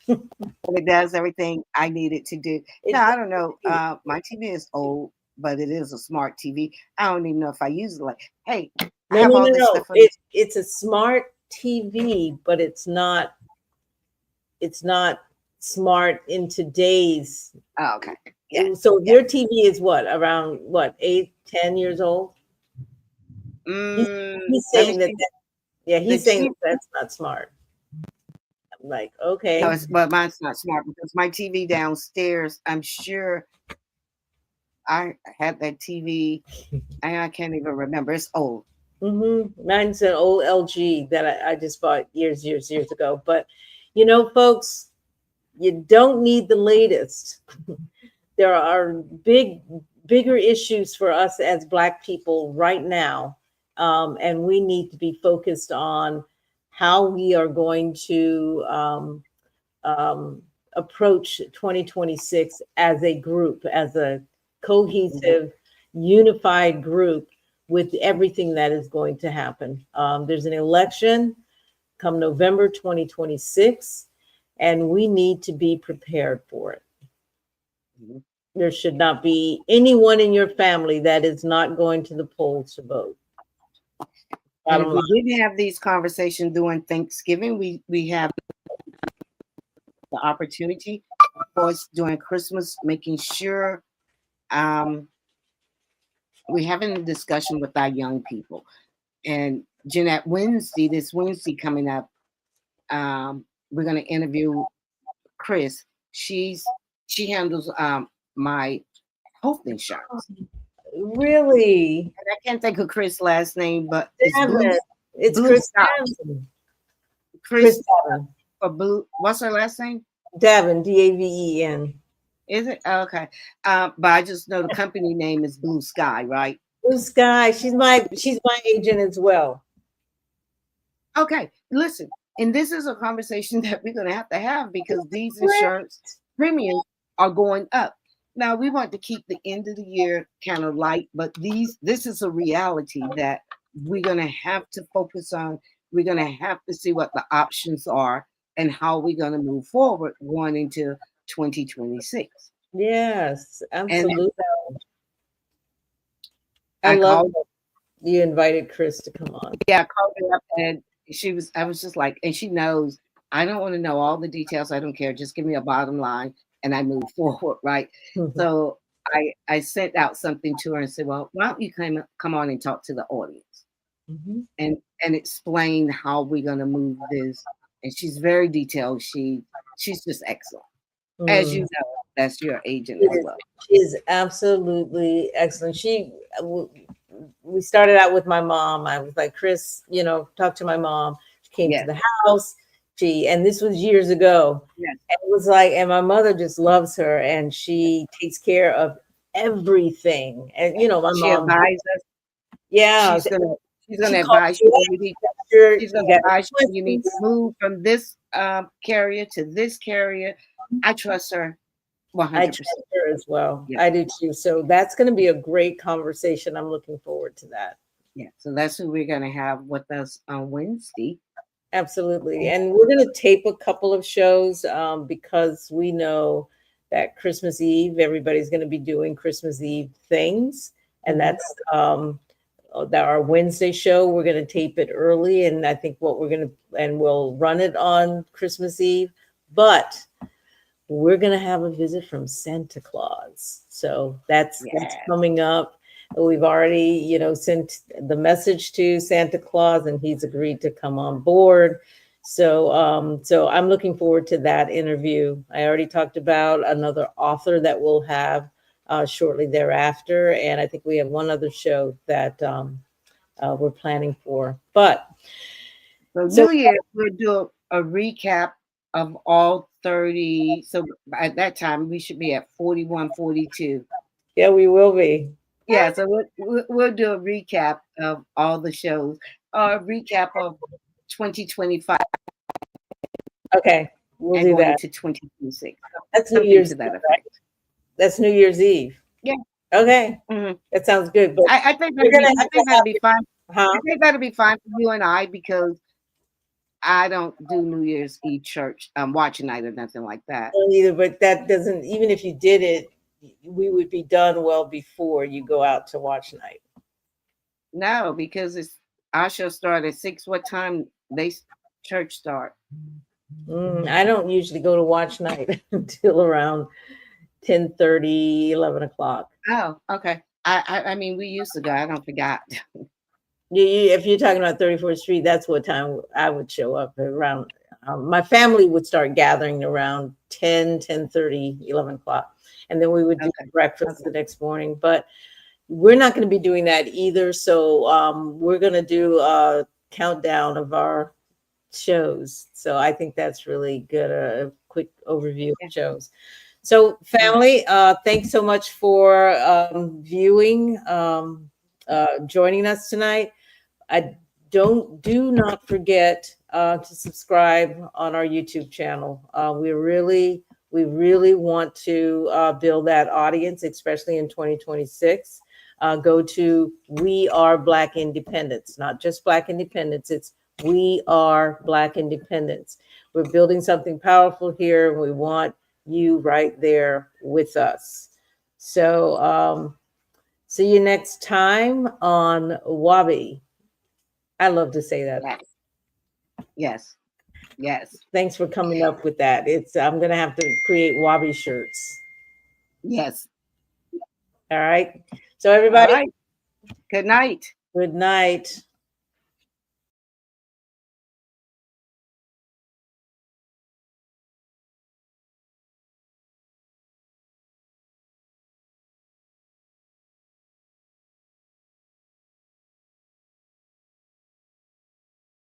It does everything I need it to do. I don't know. My TV is old, but it is a smart TV. I don't even know if I use it. Like, hey, I have all this stuff. It's a smart TV, but it's not smart in today's. Oh, okay. Yeah. So your TV is around 8, 10 years old? He's saying that. He's saying that's not smart. I'm like, okay. No, but mine's not smart because my TV downstairs, I'm sure I had that TV. I can't even remember. It's old. Mine's an old LG that I just bought years ago. But folks, you don't need the latest. There are bigger issues for us as Black people right now. And we need to be focused on how we are going to approach 2026 as a group, as a cohesive, unified group with everything that is going to happen. There's an election come November 2026, and we need to be prepared for it. There should not be anyone in your family that is not going to the polls to vote. And if we didn't have these conversations during Thanksgiving, we have the opportunity, of course, during Christmas, making sure we're having a discussion with our young people. And Jeannette, this Wednesday coming up, we're going to interview Chris. She handles my health insurance. Really? And I can't think of Chris' last name, but it's Chris Davin. Chris Davin. For Blue, what's her last name? Davin, Daven. Is it? Okay. But I just know the company name is Blue Sky, right? Blue Sky. She's my agent as well. Okay. Listen, and this is a conversation that we're going to have because these insurance premiums are going up. Now we want to keep the end of the year kind of light, but this is a reality that we're going to have to focus on we're going to have to see what the options are and how we're going to move forward going into 2026. Yes, absolutely. I love called, that you invited Chris to come on. yeah, I called her up and I was just like, and she knows I don't want to know all the details. I don't care. Just give me a bottom line and I move forward, right? Mhm. So I sent out something to her and said, well, why don't you come on and talk to the audience and explain how we're going to move this. And she's very detailed. She's just excellent. As you know, that's your agent as well. She is absolutely excellent. We started out with my mom. I was like, Chris, talk to my mom. She came to the house. And this was years ago. Yes. And it was like, and my mother just loves her and she takes care of everything. And my mom advises us. Yeah. She's gonna advise you. She's gonna advise you. You need to move from this carrier to this carrier. I trust her 100%. I trust her as well. Yeah. I do too. So that's going to be a great conversation. I'm looking forward to that. Yeah. So that's who we're going to have with us on Wednesday. Absolutely. And we're going to tape a couple of shows because we know that Christmas Eve, everybody's going to be doing Christmas Eve things. And that's our Wednesday show. We're going to tape it early. And I think we'll run it on Christmas Eve. But we're going to have a visit from Santa Claus. So that's coming up. We've already, sent the message to Santa Claus and he's agreed to come on board. So I'm looking forward to that interview. I already talked about another author that we'll have shortly thereafter. And I think we have one other show that we're planning for. But New Year, we'll do a recap of all 30. So at that time, we should be at 41, 42. Yeah, we will be. Yeah, so we'll do a recap of all the shows, a recap of 2025. Okay, we'll do that. To 2026. That's New Year's Eve, right? That's New Year's Eve. Yeah. Okay. That sounds good. But I think that'd be fine. Huh? I think that'll be fine for you and I because I don't do New Year's Eve church watch night or nothing like that. Either, but that doesn't. Even if you did it, we would be done well before you go out to watch night. No, because our show start at 6. What time they church start? I don't usually go to watch night until around 10:30, 11 o'clock. Oh, okay. I mean, we used to go. I don't forget. If you're talking about 34th Street, that's what time I would show up around. My family would start gathering around 10:30, 11 o'clock. And then we would do breakfast the next morning. But we're not going to be doing that either. So we're going to do a countdown of our shows. So I think that's really good. A quick overview of shows. So family, thanks so much for viewing, joining us tonight. Do not forget to subscribe on our YouTube channel. We really want to build that audience, especially in 2026. Go to We Are Black Independence, not just Black Independence. It's We Are Black Independence. We're building something powerful here. And we want you right there with us. So see you next time on WABI. I love to say that. Yes. Thanks for coming up with that. I'm gonna have to create WABI shirts. Yes. All right. So everybody, Good night. Good night.